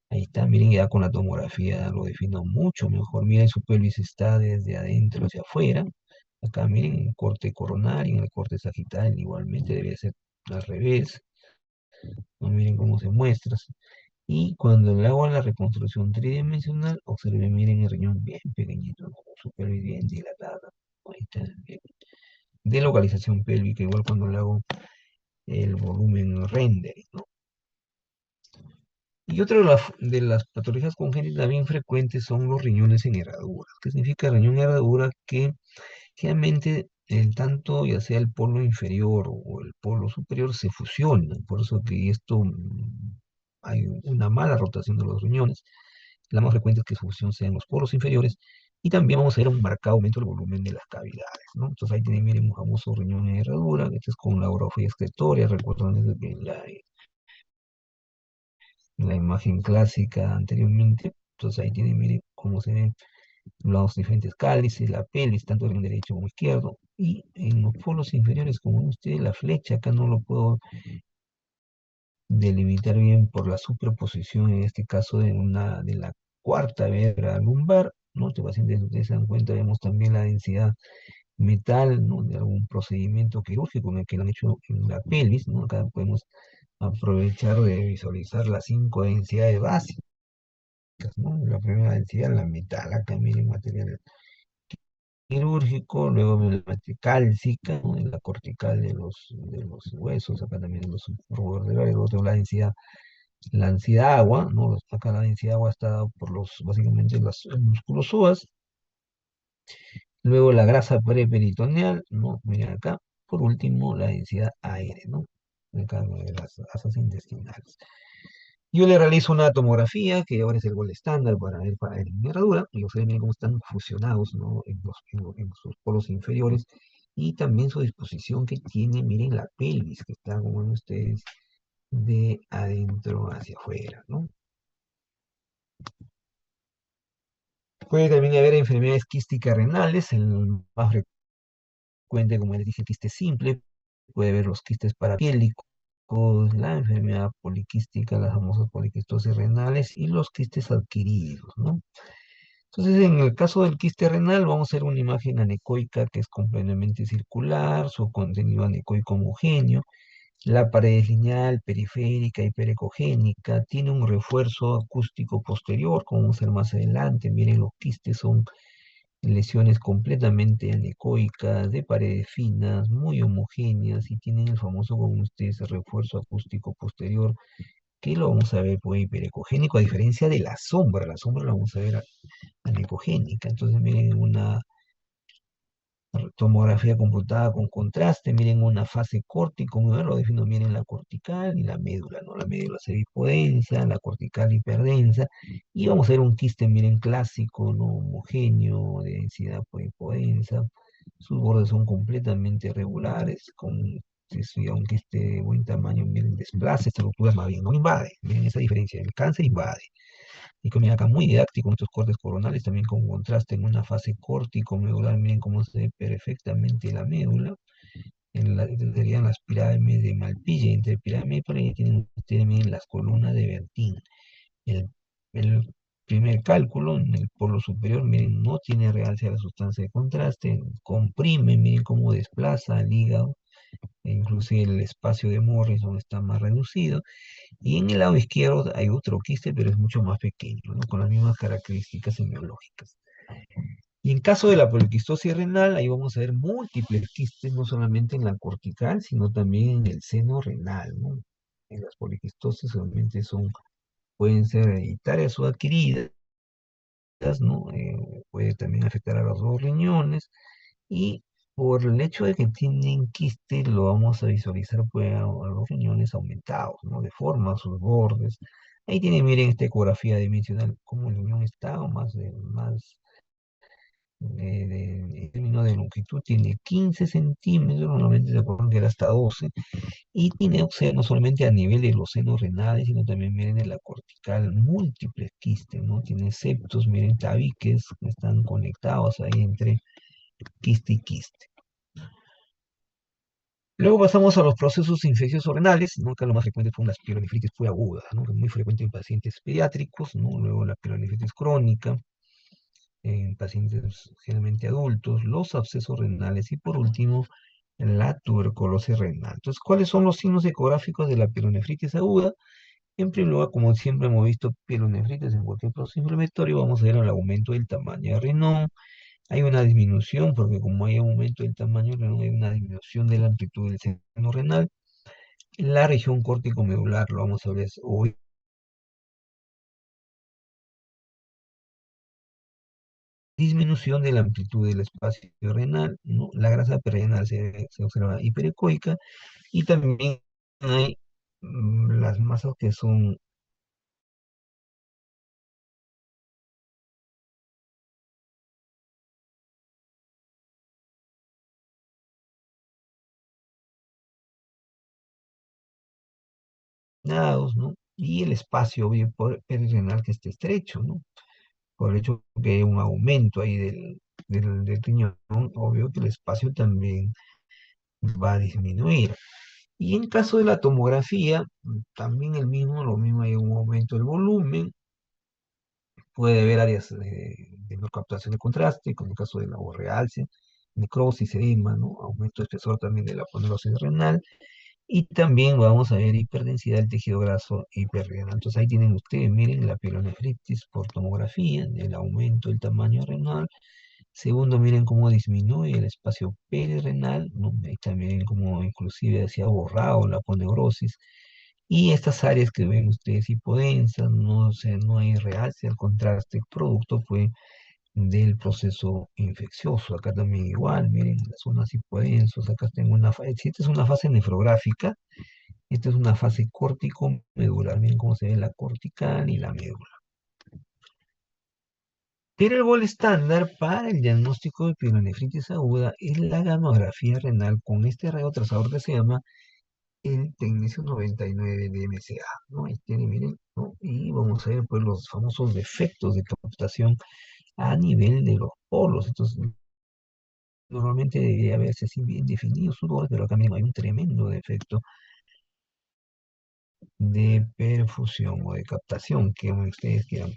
Ahí está, miren, ya con la tomografía lo defino mucho mejor. Miren, su pelvis está desde adentro hacia afuera. Acá, miren, en el corte coronario, en el corte sagital, igualmente debe ser al revés. ¿No? Miren cómo se muestra. Y cuando le hago la reconstrucción tridimensional, observen, miren el riñón bien pequeñito, ¿no? Su pelvis bien dilatada. Ahí está, bien. De localización pélvica, igual cuando le hago el volumen render, ¿no? Y otra de las patologías congénitas bien frecuentes son los riñones en herradura. ¿Qué significa riñón en herradura? Que generalmente el tanto, ya sea el polo inferior o el polo superior, se fusionan. Por eso que esto hay una mala rotación de los riñones. La más frecuente es que su fusión sea en los polos inferiores, Y también vamos a ver un marcado aumento del volumen de las cavidades, ¿no? Entonces ahí tienen, miren, un famoso riñón de herradura, que este es con la orografía excretoria, recuerdan eso que en la imagen clásica anteriormente. Entonces ahí tienen, miren, cómo se ven los diferentes cálices, la pelvis, tanto en derecho como izquierdo. Y en los polos inferiores, como ven ustedes, la flecha, acá no lo puedo delimitar bien por la superposición, en este caso de la cuarta vértebra lumbar, ¿no? Este paciente, si ustedes se dan cuenta, vemos también la densidad metal, ¿no? De algún procedimiento quirúrgico en el que lo han hecho en la pelvis, ¿no? Acá podemos aprovechar de visualizar las cinco densidades básicas, ¿no? La primera densidad, la metal, acá miren material quirúrgico, luego la parte cálcica, ¿no? En la cortical de los huesos, acá también en los subvertebrales, luego tengo la densidad agua, ¿no? Acá la densidad agua está dado por básicamente los músculos psoas, luego la grasa preperitoneal, ¿no? Miren acá, por último la densidad aire, ¿no? Acá de las asas intestinales. Yo le realizo una tomografía, que ahora es el gol estándar para ver para la herradura, y ustedes miren cómo están fusionados, ¿no? En sus polos inferiores, y también su disposición que tiene, miren la pelvis, que está, como ven ustedes, de adentro hacia afuera, ¿no? Puede también haber enfermedades quísticas renales, el más frecuente, como les dije, el quiste simple, puede haber los quistes parapiélicos, la enfermedad poliquística, las famosas poliquistosis renales y los quistes adquiridos, ¿no? Entonces, en el caso del quiste renal, vamos a hacer una imagen anecoica que es completamente circular, su contenido anecoico homogéneo, la pared es lineal, periférica y perecogénica, tiene un refuerzo acústico posterior, como vamos a ver más adelante. Miren, los quistes son lesiones completamente anecoicas, de paredes finas, muy homogéneas y tienen el famoso, como ustedes, refuerzo acústico posterior, que lo vamos a ver por hiperecogénico, a diferencia de la sombra la vamos a ver anecogénica. Entonces, miren una tomografía computada con contraste, miren una fase córtico, lo defino, miren la cortical y la médula, ¿no? La médula se ve hipodensa, la cortical hiperdensa, y vamos a ver un quiste, miren, clásico, ¿no? Homogéneo, de densidad pues, hipodensa, sus bordes son completamente regulares, si aunque esté de buen tamaño, miren, desplaza estructuras más bien, no invade, miren esa diferencia, el cáncer invade. Y que acá muy didáctico, estos cortes coronales también con contraste en una fase córtico-medular, miren cómo se ve perfectamente la médula, serían las pirámides de Malpighi, entre pirámides por ahí tienen las columnas de Bertin. El, el primer cálculo en el polo superior, miren, no tiene realce a la sustancia de contraste, comprime, miren cómo desplaza el hígado, e inclusive el espacio de Morrison está más reducido, y en el lado izquierdo hay otro quiste, pero es mucho más pequeño, ¿no? Con las mismas características semiológicas. Y en caso de la poliquistosis renal, ahí vamos a ver múltiples quistes, no solamente en la cortical, sino también en el seno renal, ¿no? En las poliquistosis solamente pueden ser hereditarias o adquiridas, ¿no? Puede también afectar a los dos riñones, y por el hecho de que tienen quiste, lo vamos a visualizar pues, a los riñones aumentados, ¿no? Deforman sus bordes. Ahí tienen, miren, esta ecografía dimensional, cómo el riñón está, o más en términos de longitud, tiene 15 centímetros, normalmente se acuerdan que era hasta 12, y tiene, o sea, no solamente a nivel de los senos renales, sino también, miren, en la cortical, múltiples quistes, ¿no? Tiene septos, miren, tabiques, que están conectados ahí entre quiste y quiste. Luego pasamos a los procesos infecciosos renales, ¿no? Acá lo más frecuente son las pielonefritis muy agudas, ¿no? Que es muy frecuente en pacientes pediátricos, ¿no? Luego la pielonefritis crónica, en pacientes generalmente adultos, los abscesos renales y por último la tuberculosis renal. Entonces, ¿cuáles son los signos ecográficos de la pielonefritis aguda? En primer lugar, como siempre hemos visto pielonefritis en cualquier proceso inflamatorio, vamos a ver el aumento del tamaño del riñón. Hay una disminución, porque como hay aumento del tamaño del riñón, hay una disminución de la amplitud del seno renal. La región córtico-medular, lo vamos a ver hoy, disminución de la amplitud del espacio renal, ¿no? La grasa perirenal se observa hiperecoica, y también hay las masas que son diseminados, ¿no? Y el espacio perirenal que esté estrecho, ¿no? Por el hecho que hay un aumento ahí del riñón, obvio que el espacio también va a disminuir. Y en caso de la tomografía, también lo mismo hay un aumento del volumen, puede haber áreas de no captación de contraste, como el caso de la borrealcia, necrosis, edema, ¿no? Aumento de espesor también de la ponerosis renal, y también vamos a ver hiperdensidad del tejido graso hiperrenal. Entonces ahí tienen ustedes, miren, la pielonefritis por tomografía, el aumento del tamaño renal. Segundo, miren cómo disminuye el espacio perirenal, ¿no? Ahí también como inclusive se ha borrado la poneurosis. Y estas áreas que ven ustedes hipodensas, no, no hay realce, al contraste, producto fue del proceso infeccioso. Acá también igual, miren, las zonas hipodensas, acá tengo si esta es una fase nefrográfica, esta es una fase córtico-medular, miren cómo se ve la cortical y la médula. Pero el gol estándar para el diagnóstico de pielonefritis aguda es la gamografía renal con este radiotrazador que se llama el Technetium 99 de MCA, ¿no? Ahí tienen, miren, ¿no? Y vamos a ver pues los famosos defectos de captación a nivel de los polos. Entonces, normalmente debería haberse así bien definido su rol, pero acá miren, hay un tremendo defecto de perfusión o de captación que ustedes quieran.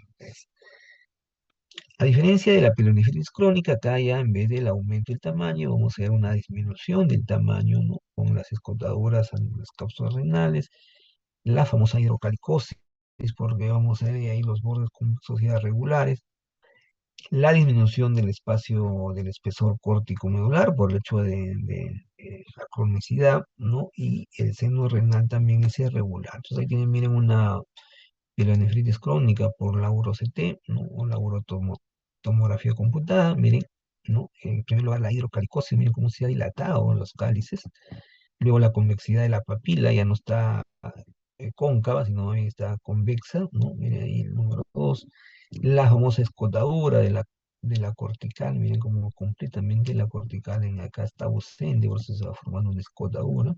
A diferencia de la pielonefritis crónica, acá ya en vez del aumento del tamaño, vamos a ver una disminución del tamaño, ¿no? Con las escotaduras en las cápsulas renales, la famosa hidrocalicosis, porque vamos a ver ahí los bordes con sociedades regulares, la disminución del espacio del espesor córtico medular por el hecho de la cronicidad, ¿no? Y el seno renal también es irregular. Entonces ahí tienen, miren, una pielonefritis crónica por la URO-CT, ¿no? O la urotomografía computada, miren, ¿no? En primer lugar, la hidrocalicosis, miren cómo se ha dilatado en los cálices. Luego la convexidad de la papila ya no está cóncava, sino también está convexa, ¿no? Miren ahí el número 2. La famosa escotadura de la cortical, miren cómo completamente la cortical en acá está ausente, por eso se va formando una escotadura.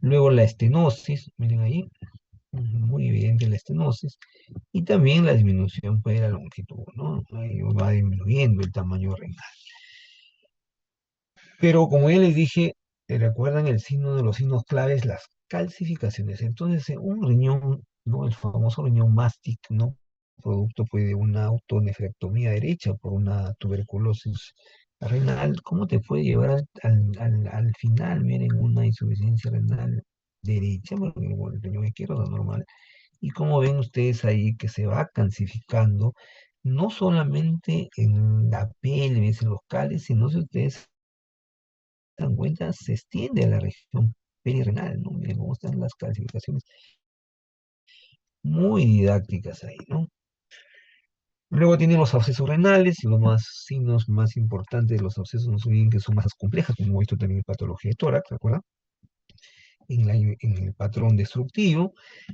Luego la estenosis, miren ahí, muy evidente la estenosis, y también la disminución pues, de la longitud, ¿no? Ahí va disminuyendo el tamaño renal. Pero como ya les dije, recuerdan el signo de los signos claves, las calcificaciones. Entonces, un riñón, ¿no? El famoso riñón mástic, ¿no? Producto pues, de una autonefrectomía derecha por una tuberculosis renal, ¿cómo te puede llevar al final, miren, una insuficiencia renal derecha, porque el riñón izquierdo es normal, y como ven ustedes ahí que se va calcificando, no solamente en la pelvis, en los cálices, sino si ustedes se dan cuenta, se extiende a la región perirenal, ¿no? Miren cómo están las calcificaciones muy didácticas ahí, ¿no? Luego tienen los abscesos renales, los más signos más importantes de los abscesos no son que son más complejas, como hemos visto también en patología de tórax, ¿se acuerdan? En el patrón destructivo,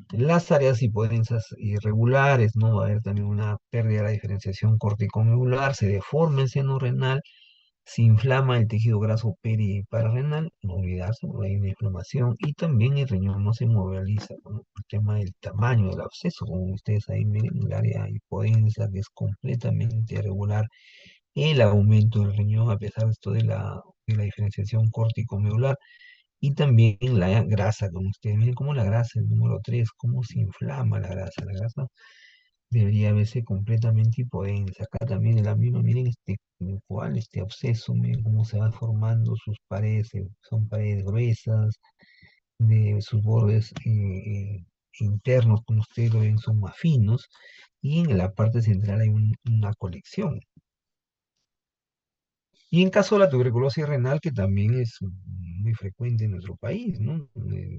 las áreas hipodensas irregulares, ¿no? Va a haber también una pérdida de la diferenciación corticomedular, se deforma el seno renal, se inflama el tejido graso periparrenal, no olvidarse, porque hay una inflamación, y también el riñón no se moviliza, ¿no? El tema del tamaño del absceso, como ustedes ahí miren, el área hipodensa que es completamente irregular, el aumento del riñón a pesar de esto de la diferenciación córtico-medular, y también la grasa, como ustedes miren cómo la grasa, el número 3 cómo se inflama la grasa debería verse completamente hipodensa. Acá también el amino, miren cuál este absceso, miren cómo se van formando sus paredes, son paredes gruesas, de sus bordes internos, como ustedes lo ven, son más finos, y en la parte central hay una colección. Y en caso de la tuberculosis renal, que también es muy frecuente en nuestro país, ¿no?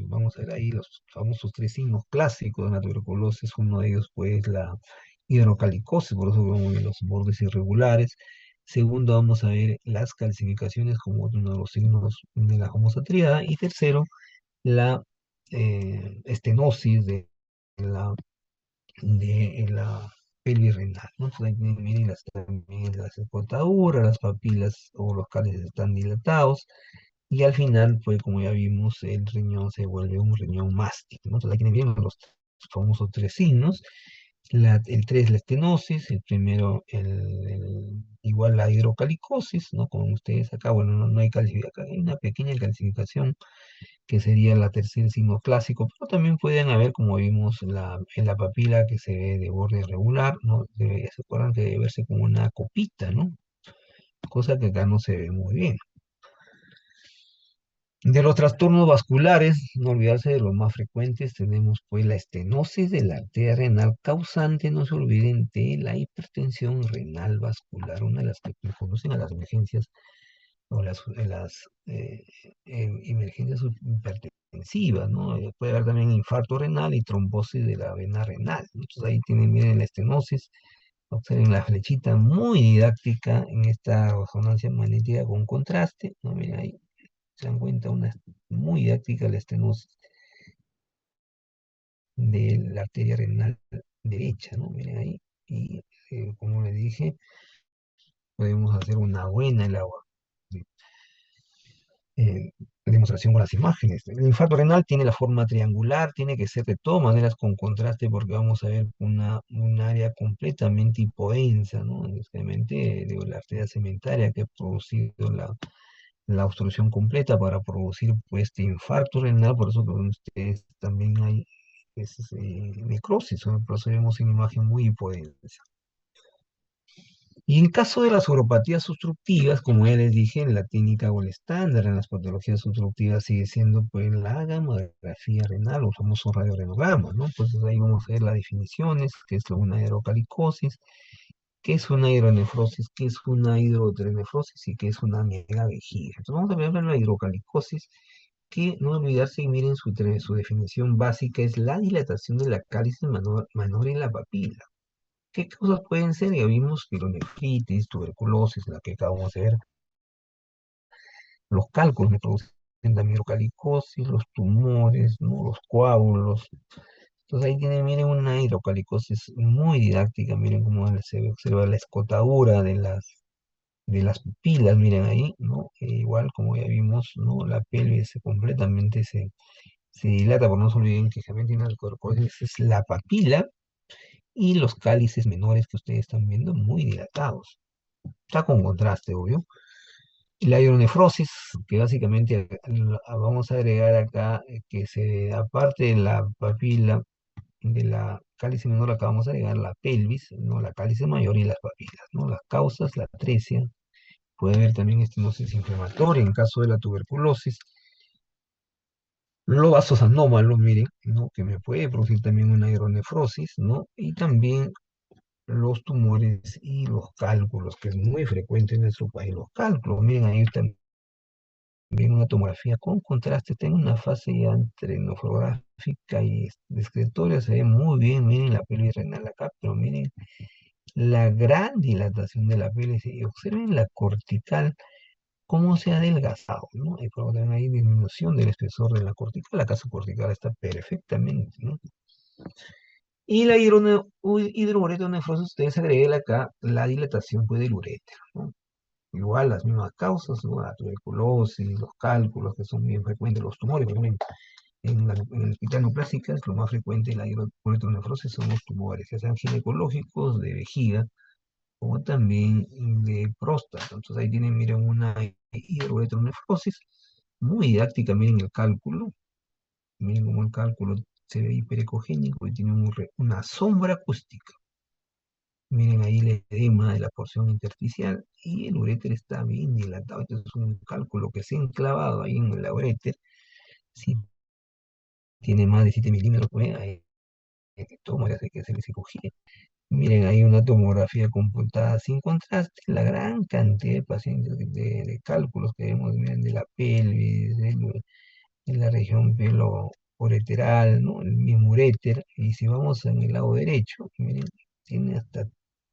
Vamos a ver ahí los famosos tres signos clásicos de la tuberculosis. Uno de ellos, pues, la hidrocalicosis, por eso vemos los bordes irregulares. Segundo, vamos a ver las calcificaciones como uno de los signos de la famosa tríada. Y tercero, la estenosis de la pelvis renal, ¿no? Entonces, ahí miren también las escotaduras, las papilas o los cálices están dilatados, y al final, pues como ya vimos, el riñón se vuelve un riñón mástil, ¿no? Entonces aquí vienen los famosos tres signos. El 3 la estenosis, el primero igual la hidrocalicosis, ¿no? Como ustedes acá, bueno, no hay acá hay una pequeña calcificación que sería la tercer signo clásico, pero también pueden haber, como vimos, en la papila que se ve de borde irregular, ¿no? Se acuerdan que debe verse como una copita, ¿no? Cosa que acá no se ve muy bien. De los trastornos vasculares, no olvidarse de los más frecuentes, tenemos pues la estenosis de la arteria renal causante, no se olviden, de la hipertensión renal vascular, una de las que conducen a las emergencias o emergencias hipertensivas, ¿no? Puede haber también infarto renal y trombosis de la vena renal. Entonces ahí tienen, miren, la estenosis, observen la flechita muy didáctica en esta resonancia magnética con contraste, ¿no? Miren ahí se dan cuenta, una muy didáctica la estenosis de la arteria renal derecha, ¿no? Miren ahí, y como les dije, podemos hacer una buena eh, demostración con las imágenes. El infarto renal tiene la forma triangular, tiene que ser de todas maneras con contraste porque vamos a ver un área completamente hipodensa, ¿no? Especialmente de la arteria cementaria que ha producido la obstrucción completa para producir pues este infarto renal, por eso que ustedes también hay necrosis, ¿no? Por eso vemos una imagen muy hipodensa. Y en caso de las uropatías obstructivas, como ya les dije, en la técnica o el estándar en las patologías obstructivas sigue siendo pues la gamografía renal o famoso radiorenograma, ¿no? Pues ahí vamos a ver las definiciones, qué es una hidrocalicosis, qué es una hidronefrosis, qué es una hidrotelenefrosis y qué es una megavejiga. Entonces vamos a ver la hidrocalicosis, que no olvidarse, y miren su definición básica, es la dilatación de la cáliz menor en la papila. ¿Qué causas pueden ser? Ya vimos pielonefritis, tuberculosis, la que acabamos de ver, los cálculos que producen también hidrocalicosis, los tumores, ¿no? Los coágulos. Entonces ahí tienen, miren, una hidrocalicosis muy didáctica, miren cómo se observa la escotadura de las pupilas, miren ahí, ¿no? Igual como ya vimos, ¿no? La pelvis completamente se dilata, pero no se olviden que también tiene hidrocalicosis, es la papila y los cálices menores que ustedes están viendo muy dilatados. Está con contraste, obvio. Y la hidronefrosis, que básicamente vamos a agregar acá que aparte de la papila, de la cálice menor, acá vamos a agregar la pelvis, ¿no? La cálice mayor y las papilas, ¿no? Las causas, la atresia, puede haber también estenosis inflamatoria en caso de la tuberculosis, los vasos anómalos, miren, ¿no? Que me puede producir también una hidronefrosis, ¿no? Y también los tumores y los cálculos, que es muy frecuente en nuestro país. Los cálculos, miren, ahí también una tomografía con contraste, tengo una fase ya entre nefrográfica y discretoria, se ve muy bien, miren la pelvis renal acá, pero miren la gran dilatación de la pelvis y observen la cortical, cómo se ha adelgazado, ¿no? Y por también hay disminución del espesor de la cortical, la casa cortical está perfectamente, ¿no? Y la hidrouretonefrosis, ustedes agreguen acá la dilatación pues, del urétero, ¿no? Igual las mismas causas, ¿no? La tuberculosis, los cálculos que son bien frecuentes, los tumores, por ejemplo, en el hospital neoplásicas, lo más frecuente en la hidrouretonefrosis son los tumores, ya sean ginecológicos, de vejiga, como también de próstata. Entonces ahí tienen, miren, una hidrouretonefrosis, muy didáctica, miren el cálculo, miren cómo el cálculo se ve hiperecogénico y tiene una sombra acústica. Miren ahí el edema de la porción intersticial y el uréter está bien dilatado. Este es un cálculo que se ha enclavado ahí en el uréter. Si tiene más de 7 milímetros, pues ahí toma, ya sé que hacer cirugía. Miren ahí una tomografía computada sin contraste. La gran cantidad de pacientes de cálculos que vemos, miren, de la pelvis, en la región pelo ureteral, ¿no? El mismo uréter. Y si vamos en el lado derecho, miren, tiene hasta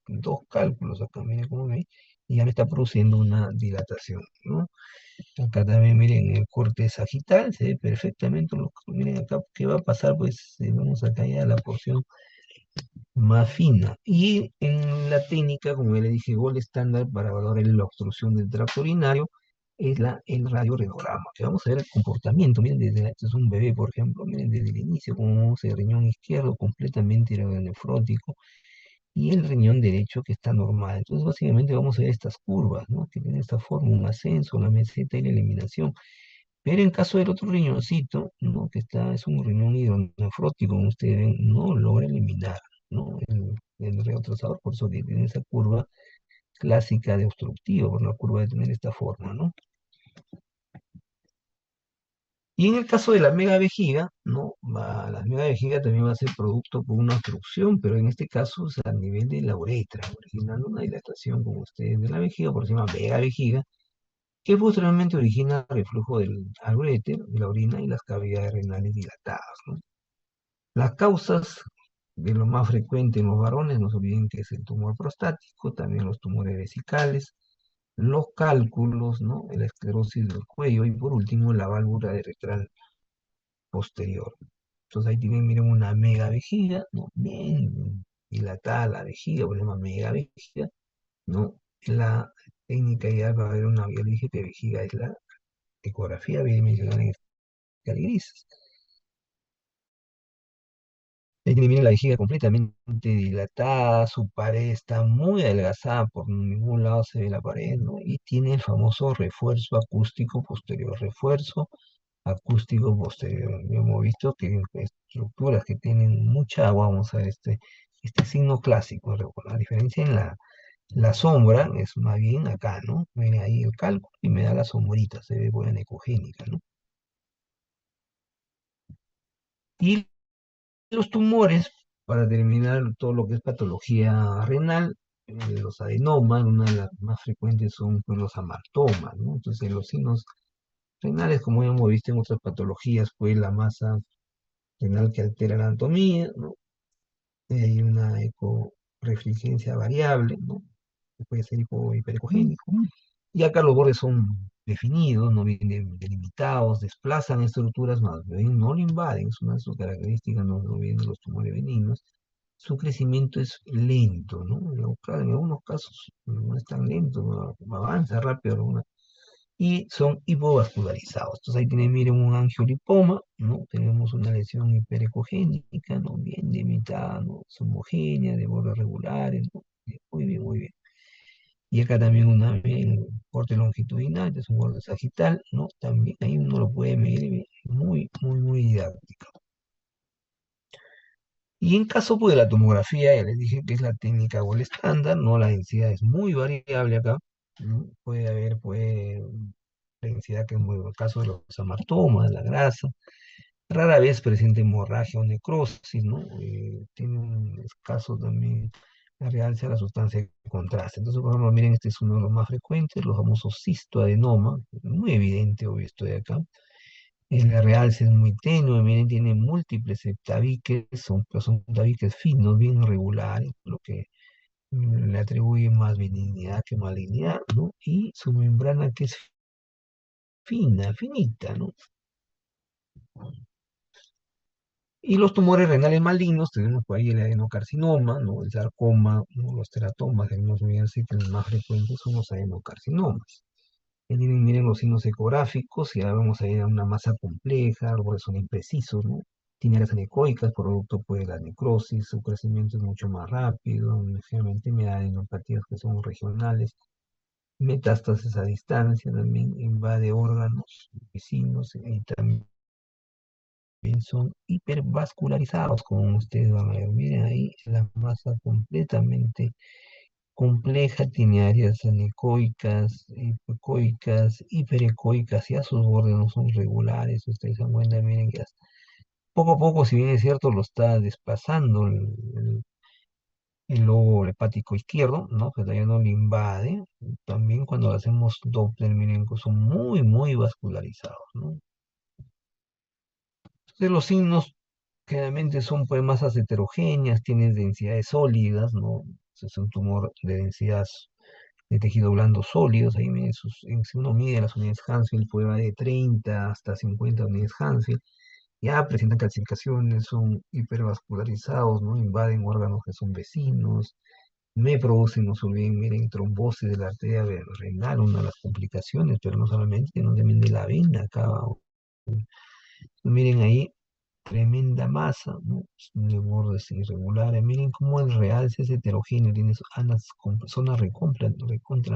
dos cálculos acá, miren cómo ve, y ya me está produciendo una dilatación, ¿no? Acá también, miren, el corte sagital, se ve perfectamente, miren acá, ¿qué va a pasar? Pues vamos acá ya a la porción más fina. Y en la técnica, como ya le dije, gol estándar para valorar la obstrucción del tracto urinario, es el radiorreograma, que vamos a ver el comportamiento, miren, este es un bebé, por ejemplo, miren desde el inicio, como el riñón izquierdo completamente nefrótico, y el riñón derecho que está normal. Entonces, básicamente vamos a ver estas curvas, ¿no? Que tienen esta forma, un ascenso, la meseta y la eliminación. Pero en caso del otro riñoncito, ¿no? Que es un riñón hidronefrótico, como ustedes ven, no logra eliminar, ¿no? El retrotrasador, por eso que tiene esa curva clásica de obstructivo, por la curva de tener esta forma, ¿no? Y en el caso de la megavejiga, ¿no? La megavejiga también va a ser producto por una obstrucción, pero en este caso es a nivel de la uretra, originando una dilatación, como ustedes, de la vejiga, por encima megavejiga, que posteriormente origina reflujo al uréter, de la orina y las cavidades renales dilatadas, ¿no? Las causas de lo más frecuente en los varones, no se olviden que es el tumor prostático, también los tumores vesicales, los cálculos, ¿no? La esclerosis del cuello y por último la válvula de retral posterior. Entonces ahí tienen, miren, una mega vejiga, ¿no? Bien dilatada la vejiga, por ejemplo, mega vejiga, ¿no? La técnica ya va a haber una, ya dije que vejiga es la ecografía, bien mencionada en escala grises. Ahí tiene, miren, la vejiga completamente dilatada, su pared está muy adelgazada, por ningún lado se ve la pared, ¿no? Y tiene el famoso refuerzo acústico posterior, refuerzo acústico posterior. Hemos visto que estructuras que tienen mucha agua, vamos a ver este signo clásico, la diferencia en la sombra es más bien acá, ¿no? Miren ahí el cálculo y me da la sombrita, se ve buena ecogénica, ¿no? Y los tumores, para terminar todo lo que es patología renal, los adenomas, una de las más frecuentes son pues, los amartomas, ¿no? Entonces los signos renales, como ya hemos visto en otras patologías, pues la masa renal que altera la anatomía, ¿no? Hay una ecorefringencia variable, ¿no? Que puede ser hiperecogénico. Y acá los bordes son definidos, no vienen delimitados, desplazan estructuras más bien, no lo invaden, es una de sus características, no vienen los tumores benignos. Su crecimiento es lento, ¿no? Claro, en algunos casos no es tan lento, no avanza rápido, y son hipovascularizados. Entonces ahí tienen, miren, un angiolipoma, ¿no? Tenemos una lesión hiperecogénica, ¿no? Bien delimitada, ¿no? Es homogénea, de bordes regulares, ¿no? Muy bien, muy bien. Y acá también una bien, corte longitudinal, este es un borde sagital, ¿no? También ahí uno lo puede medir bien, muy, muy, muy didáctico. Y en caso pues, de la tomografía, ya les dije que es la técnica o el estándar, ¿no? La densidad es muy variable acá, ¿no? Puede haber, pues, densidad que es muy, en el caso de los hematomas, la grasa, rara vez presenta hemorragia o necrosis, ¿no? Tiene un escaso también la realza de la sustancia de contraste. Entonces, por ejemplo, miren, este es uno de los más frecuentes, los famosos cistoadenoma, muy evidente, obvio, esto de acá. El realce es muy tenue, miren, tiene múltiples tabiques, son tabiques finos, bien regulares, lo que le atribuye más benignidad que malignidad, ¿no? Y su membrana que es fina, finita, ¿no? Y los tumores renales malignos, tenemos por ahí el adenocarcinoma, ¿no? El sarcoma, ¿no? Los teratomas, debemos decir que los más frecuentes son los adenocarcinomas. Ahí miren los signos ecográficos, y ahora vamos a ir a una masa compleja, los bordes son imprecisos, ¿no? Tiene áreas anecoicas, producto pues, de la necrosis, su crecimiento es mucho más rápido, generalmente me da adenopatías que son regionales, metástasis a distancia, también invade órganos vecinos y también son hipervascularizados, como ustedes van a ver. Miren ahí la masa completamente compleja, tiene áreas anecoicas, hipocoicas, hiperecoicas, ya sus bordes no son regulares. Ustedes se dan cuenta, miren que poco a poco, si bien es cierto, lo está desplazando el lobo hepático izquierdo, ¿no? Que todavía no lo invade. También cuando lo hacemos Doppler, miren que son muy, muy vascularizados, ¿no? Entonces los signos generalmente son pues masas heterogéneas, tienen densidades sólidas, ¿no? Es un tumor de densidad de tejido blando sólidos, ahí miren si uno mide las unidades Hansfield, puede va de 30 hasta 50 unidades Hansfield, ya presentan calcificaciones, son hipervascularizados, ¿no? Invaden órganos que son vecinos, Me producen, no se olviden, miren, trombosis de la arteria renal, una de las complicaciones, pero no solamente, sino también de la vena acá. Miren ahí, tremenda masa, ¿no? De bordes irregulares. Miren cómo el realce es heterogéneo, tiene zonas recontra,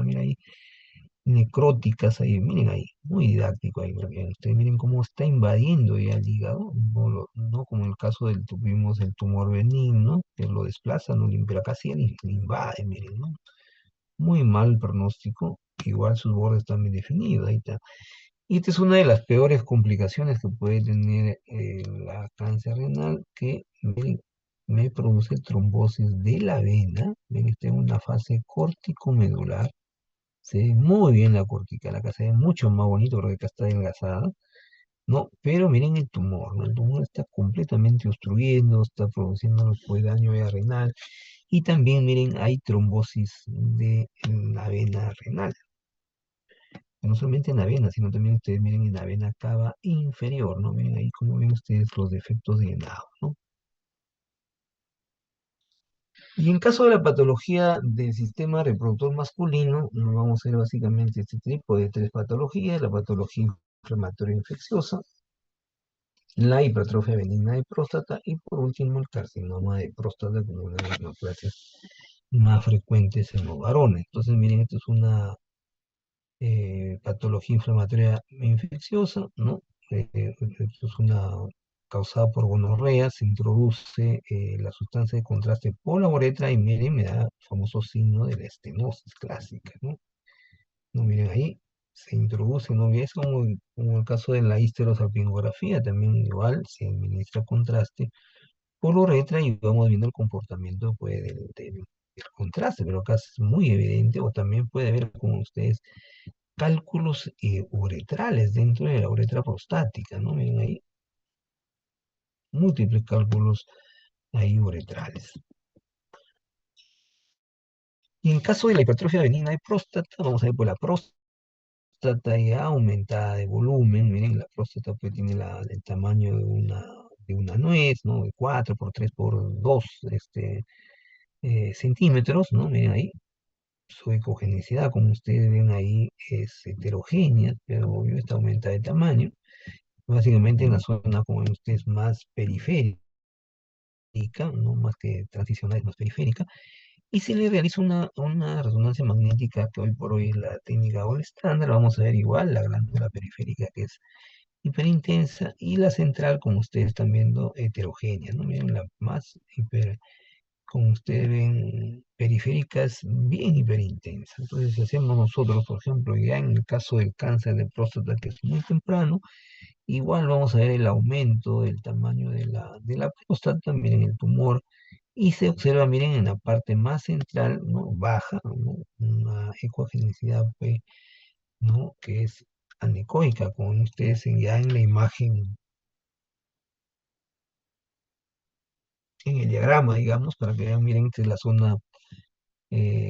mira ahí, necróticas ahí, miren ahí, muy didáctico ahí, para que vean ustedes, miren cómo está invadiendo ya el hígado, no como en el caso del, tuvimos el tumor benigno, que lo desplaza, no limpia, acá sí le invade, miren, ¿no? Muy mal pronóstico, igual sus bordes están bien definidos, ahí está. Y esta es una de las peores complicaciones que puede tener la cáncer renal, que miren, me produce trombosis de la vena, ven, está en una fase corticomedular, se ve muy bien la cortica, acá se ve mucho más bonito porque acá está adelgazada, ¿no? Pero miren el tumor, ¿no? El tumor está completamente obstruyendo, está produciendo pues, daño a renal, y también miren, hay trombosis de la vena renal. No solamente en la vena, sino también ustedes miren en la vena cava inferior, ¿no? Miren ahí como ven ustedes los defectos de llenado, ¿no? Y en caso de la patología del sistema reproductor masculino, nos vamos a ver básicamente este tipo de tres patologías: la patología inflamatoria infecciosa, la hipertrofia benigna de próstata y por último el carcinoma de próstata, como una de las neoplasias más frecuentes en los varones. Entonces miren, esto es una patología inflamatoria infecciosa, ¿no? Esto es una causada por gonorrea, se introduce la sustancia de contraste por la uretra y miren, me da el famoso signo de la estenosis clásica, ¿no? No, miren ahí, se introduce, ¿no? Y es como el caso de la histerosalpingografía, también igual se administra contraste por la uretra y vamos viendo el comportamiento pues, del contraste, pero acá es muy evidente, o también puede haber, como ustedes, cálculos uretrales dentro de la uretra prostática, ¿no? Miren ahí, múltiples cálculos ahí uretrales. Y en caso de la hipertrofia benigna de próstata, vamos a ver por la próstata ya aumentada de volumen. Miren, la próstata pues tiene el tamaño de una nuez, ¿no? De 4 por 3 por 2 centímetros, ¿no? Miren ahí, su ecogenicidad, como ustedes ven ahí, es heterogénea, pero obvio está aumentada de tamaño. Básicamente en la zona, como ven ustedes, más periférica, no más que transicional, es más periférica, y se le realiza una resonancia magnética que hoy por hoy es la técnica o el estándar. Vamos a ver igual la glándula periférica que es hiperintensa y la central, como ustedes están viendo, heterogénea, ¿no? Miren, la más como ustedes ven, periférica es bien hiperintensa. Entonces, si hacemos nosotros, por ejemplo, ya en el caso del cáncer de próstata, que es muy temprano, igual vamos a ver el aumento del tamaño de la próstata, miren el tumor, y se observa, miren, en la parte más central, ¿no? Baja, ¿no? Una ecogenicidad, pues, ¿no? Que es anecoica, como ustedes ya en la imagen, en el diagrama, digamos, para que vean, miren, esta es la zona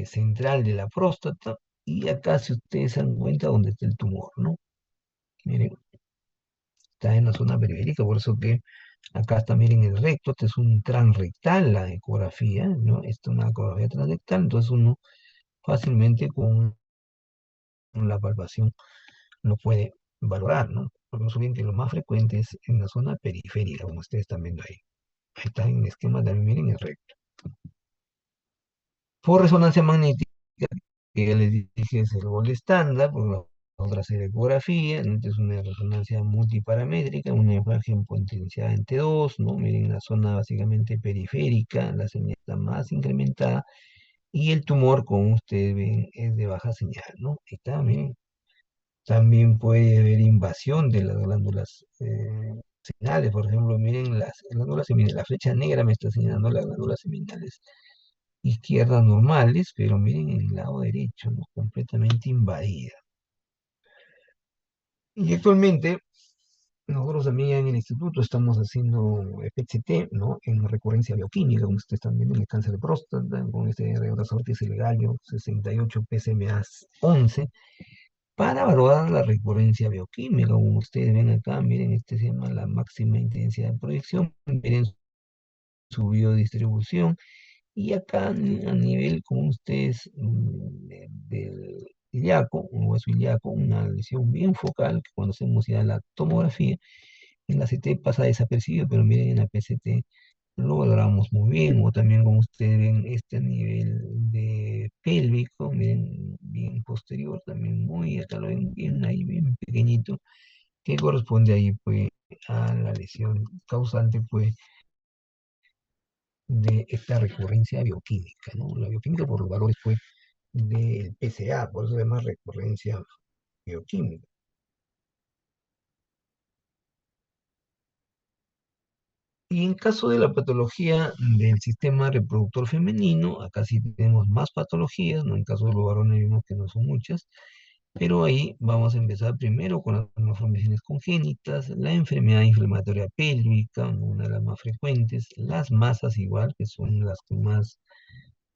central de la próstata, y acá, si ustedes se dan cuenta, donde está el tumor, ¿no? Miren, está en la zona periférica, por eso que acá está, miren, el recto, este es un transrectal, la ecografía, ¿no? Esta es una ecografía transrectal, entonces uno fácilmente con la palpación lo puede valorar, ¿no? Porque no se olviden que lo más frecuente es en la zona periférica, como ustedes están viendo ahí. Ahí está en el esquema también, miren, el recto. Por resonancia magnética, que ya les dije es el gol estándar, por la otra serie de ecografía, ¿no? Esta es una resonancia multiparamétrica, una imagen potenciada en T2, ¿no? Miren la zona básicamente periférica, la señal está más incrementada, y el tumor, como ustedes ven, es de baja señal, ¿no? Ahí está, miren. También puede haber invasión de las glándulas seminales, por ejemplo, miren las glándulas seminales, la flecha negra me está señalando las glándulas seminales izquierdas normales, pero miren en el lado derecho, ¿no? Completamente invadida. Y actualmente nosotros también en el instituto estamos haciendo PET-CT, ¿no? En recurrencia bioquímica, como ustedes están viendo en el cáncer de próstata, con este radiorazor que es el galio 68 PSMA-11, para evaluar la recurrencia bioquímica. Como ustedes ven acá, miren, este se llama la máxima intensidad de proyección, miren su biodistribución, Y acá a nivel, como ustedes, del ilíaco, un hueso ilíaco, una lesión bien focal, que cuando hacemos ya la tomografía, en la CT pasa desapercibido, pero miren en la PCT lo logramos muy bien, o también como ustedes ven este nivel de pélvico, miren bien posterior, también muy, acá lo ven bien ahí, bien pequeñito, que corresponde ahí pues a la lesión causante pues de esta recurrencia bioquímica, ¿no? La bioquímica por los valores pues del PSA, por eso se llama recurrencia bioquímica. Y en caso de la patología del sistema reproductor femenino, acá sí tenemos más patologías, ¿no? En caso de los varones vimos que no son muchas, pero ahí vamos a empezar primero con las malformaciones congénitas, la enfermedad inflamatoria pélvica, ¿no? Una de las más frecuentes, las masas igual, que son las que más,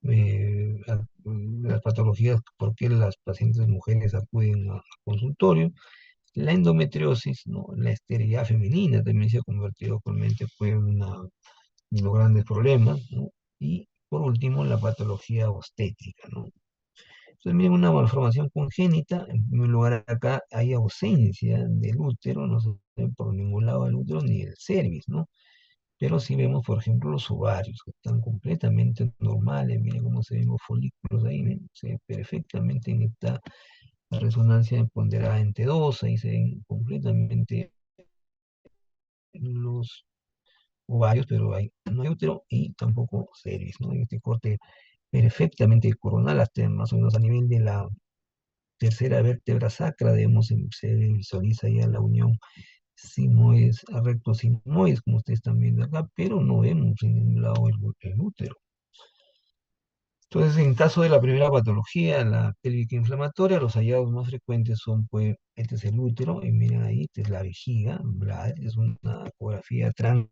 las patologías, porque las pacientes mujeres acuden a consultorio, la endometriosis, ¿no? La esterilidad femenina también se ha convertido actualmente pues, en uno de los grandes problemas, ¿no? Y por último, la patología obstétrica, ¿no? Entonces, miren, una malformación congénita, en primer lugar acá hay ausencia del útero, no se ve por ningún lado el útero ni el cervix, ¿no? Pero sí vemos, por ejemplo, los ovarios, que están completamente normales, miren cómo se ven los folículos ahí, ¿ven? Se ve perfectamente en esta resonancia ponderada en T2, ahí se ven completamente los ovarios, pero no hay útero y tampoco cervix, ¿no? En este corte perfectamente coronal, hasta más o menos a nivel de la tercera vértebra sacra, se visualiza ya la unión sigmoides, recto sigmoides, como ustedes están viendo acá, pero no vemos en ningún lado el útero. Entonces, en caso de la primera patología, la pélvica inflamatoria, los hallazgos más frecuentes son, pues, este es el útero, y miren ahí, esta es la vejiga, es una ecografía trans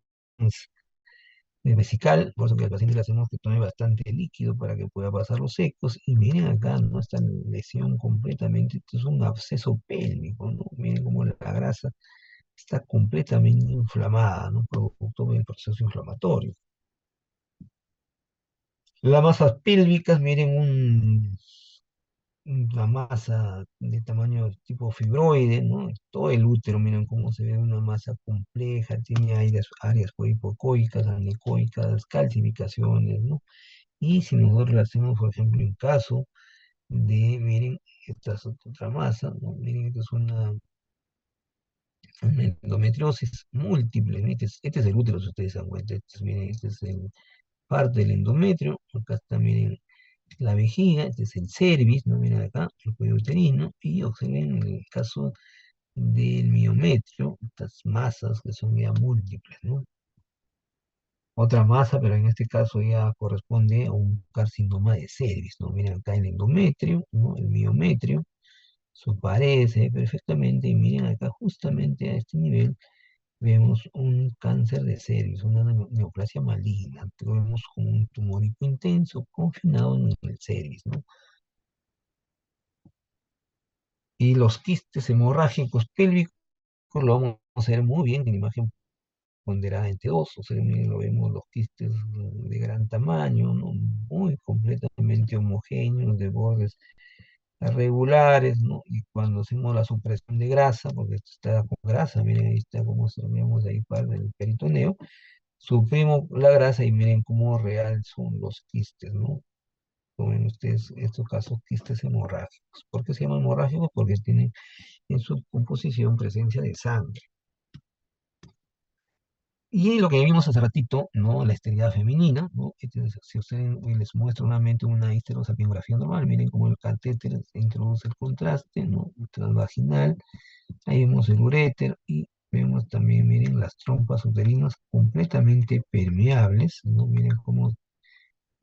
vesical, por eso que al paciente le hacemos que tome bastante líquido para que pueda pasar los secos, y miren acá, ¿no? Esta lesión completamente, esto es un absceso pélvico, ¿no? Miren cómo la grasa está completamente inflamada, ¿no? Producto del proceso inflamatorio. Las masas pélvicas, miren una masa de tamaño tipo fibroide, ¿no? Todo el útero, miren cómo se ve una masa compleja, tiene áreas hipocoicas, anecoicas, calcificaciones, ¿no? Y si nosotros le hacemos, por ejemplo, en caso de, miren, esta es otra masa, ¿no? Miren, esta es una endometriosis múltiple, ¿no? Este es el útero, si ustedes se dan cuenta, miren, este es parte del endometrio, acá está, miren, la vejiga, este es el cervix, ¿no? Miren acá, el cuello uterino, y observen en el caso del miometrio, estas masas que son ya múltiples, ¿no? Otra masa, pero en este caso ya corresponde a un carcinoma de cervix, ¿no? Miren acá el endometrio, ¿no? El miometrio, su pared se ve perfectamente, y miren acá justamente a este nivel vemos un cáncer de cervix, una neoplasia maligna, lo vemos como un tumor intenso confinado en el cervix, ¿no? Y los quistes hemorrágicos pélvicos lo vamos a ver muy bien en la imagen ponderada en T2, o sea, miren, lo vemos los quistes de gran tamaño, ¿no? Muy completamente homogéneos, de bordes regulares, ¿no? Y cuando hacemos la supresión de grasa, porque esto está con grasa, miren, ahí está como se vemos ahí para el peritoneo, suprimo la grasa y miren cómo real son los quistes, ¿no? Como ven ustedes, estos casos, quistes hemorrágicos. ¿Por qué se llaman hemorrágicos? Porque tienen en su composición presencia de sangre. Y lo que vimos hace ratito, ¿no? La esterilidad femenina, ¿no? Si ustedes les muestro nuevamente una histerosalpingografía normal, miren cómo el catéter introduce el contraste, ¿no? Transvaginal, ahí vemos el uréter y vemos también, miren, las trompas uterinas completamente permeables, ¿no? Miren cómo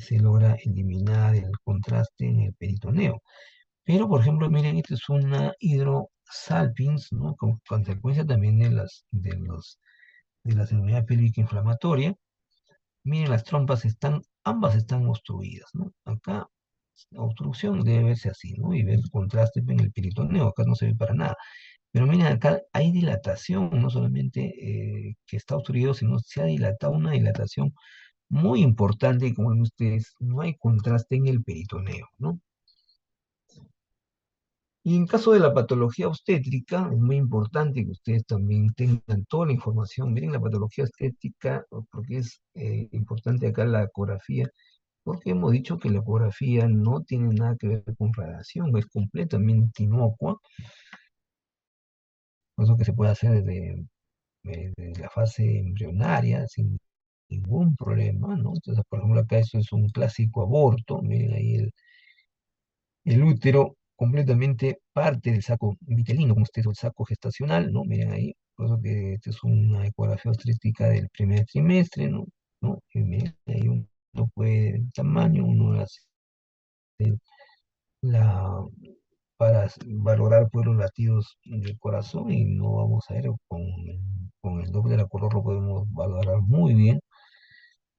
se logra eliminar el contraste en el peritoneo. Pero, por ejemplo, miren, esta es una hidrosalpins, ¿no? Con consecuencia también de la enfermedad pélvica inflamatoria. Miren, las trompas ambas están obstruidas, ¿no? Acá, la obstrucción debe verse así, ¿no? Y ver contraste en el peritoneo, acá no se ve para nada. Pero miren, acá hay dilatación, no solamente que está obstruido, sino se ha dilatado una dilatación muy importante, como ven ustedes, no hay contraste en el peritoneo, ¿no? Y en caso de la patología obstétrica, es muy importante que ustedes también tengan toda la información. Miren la patología obstétrica, porque es importante acá la ecografía, porque hemos dicho que la ecografía no tiene nada que ver con radiación, es completamente inocua, por eso que se puede hacer desde la fase embrionaria sin ningún problema, ¿no? Entonces, por ejemplo, acá esto es un clásico aborto, miren ahí el útero completamente parte del saco vitelino, como ustedes, el saco gestacional, ¿no? Miren ahí, por eso que esta es una ecografía obstétrica del primer trimestre, ¿no? ¿No? Y miren, ahí uno puede, el tamaño, uno hace la, para valorar pues, los latidos del corazón y no vamos a ver con el doble de la color lo podemos valorar muy bien.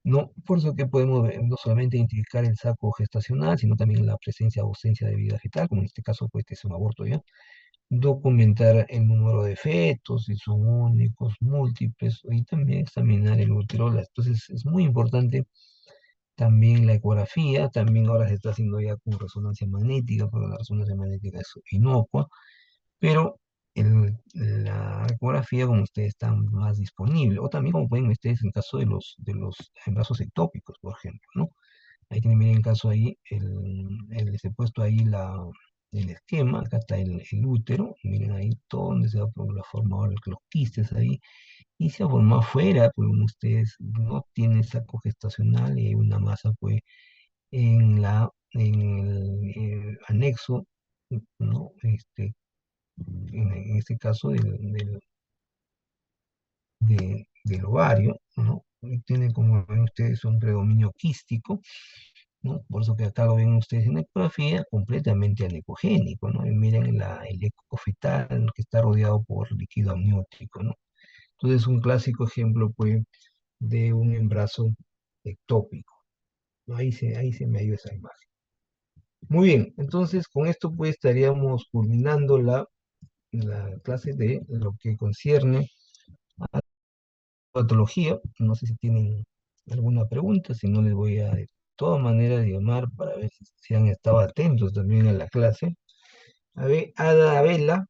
No, por eso que podemos no solamente identificar el saco gestacional, sino también la presencia o ausencia de vida fetal, como en este caso pues este es un aborto ya. Documentar el número de fetos, si son únicos, múltiples, y también examinar el útero. Entonces es muy importante también la ecografía, también ahora se está haciendo ya con resonancia magnética, pero la resonancia magnética es inocua, pero la ecografía como ustedes está más disponible, o también como pueden ver ustedes en caso de los embarazos ectópicos, por ejemplo, ¿no? Ahí tienen, miren, en caso ahí, les he puesto ahí el esquema, acá está el útero, miren ahí todo donde se va a formar los quistes ahí, y se ha formado afuera, pues como ustedes no tienen saco gestacional y hay una masa, pues, en el anexo, ¿no? En este caso del ovario, ¿no? Y tiene, como ven ustedes, un predominio quístico, ¿no? Por eso que acá lo ven ustedes en ecografía, completamente aneupogénico, ¿no? Y miren el eco fetal que está rodeado por líquido amniótico, ¿no? Entonces, un clásico ejemplo, pues, de un embarazo ectópico. ¿No? Ahí se me dio esa imagen. Muy bien, entonces con esto pues estaríamos culminando la clase de lo que concierne patología. No sé si tienen alguna pregunta, si no les voy a de todas maneras llamar para ver si han estado atentos también a la clase. A ver, Ada Vela,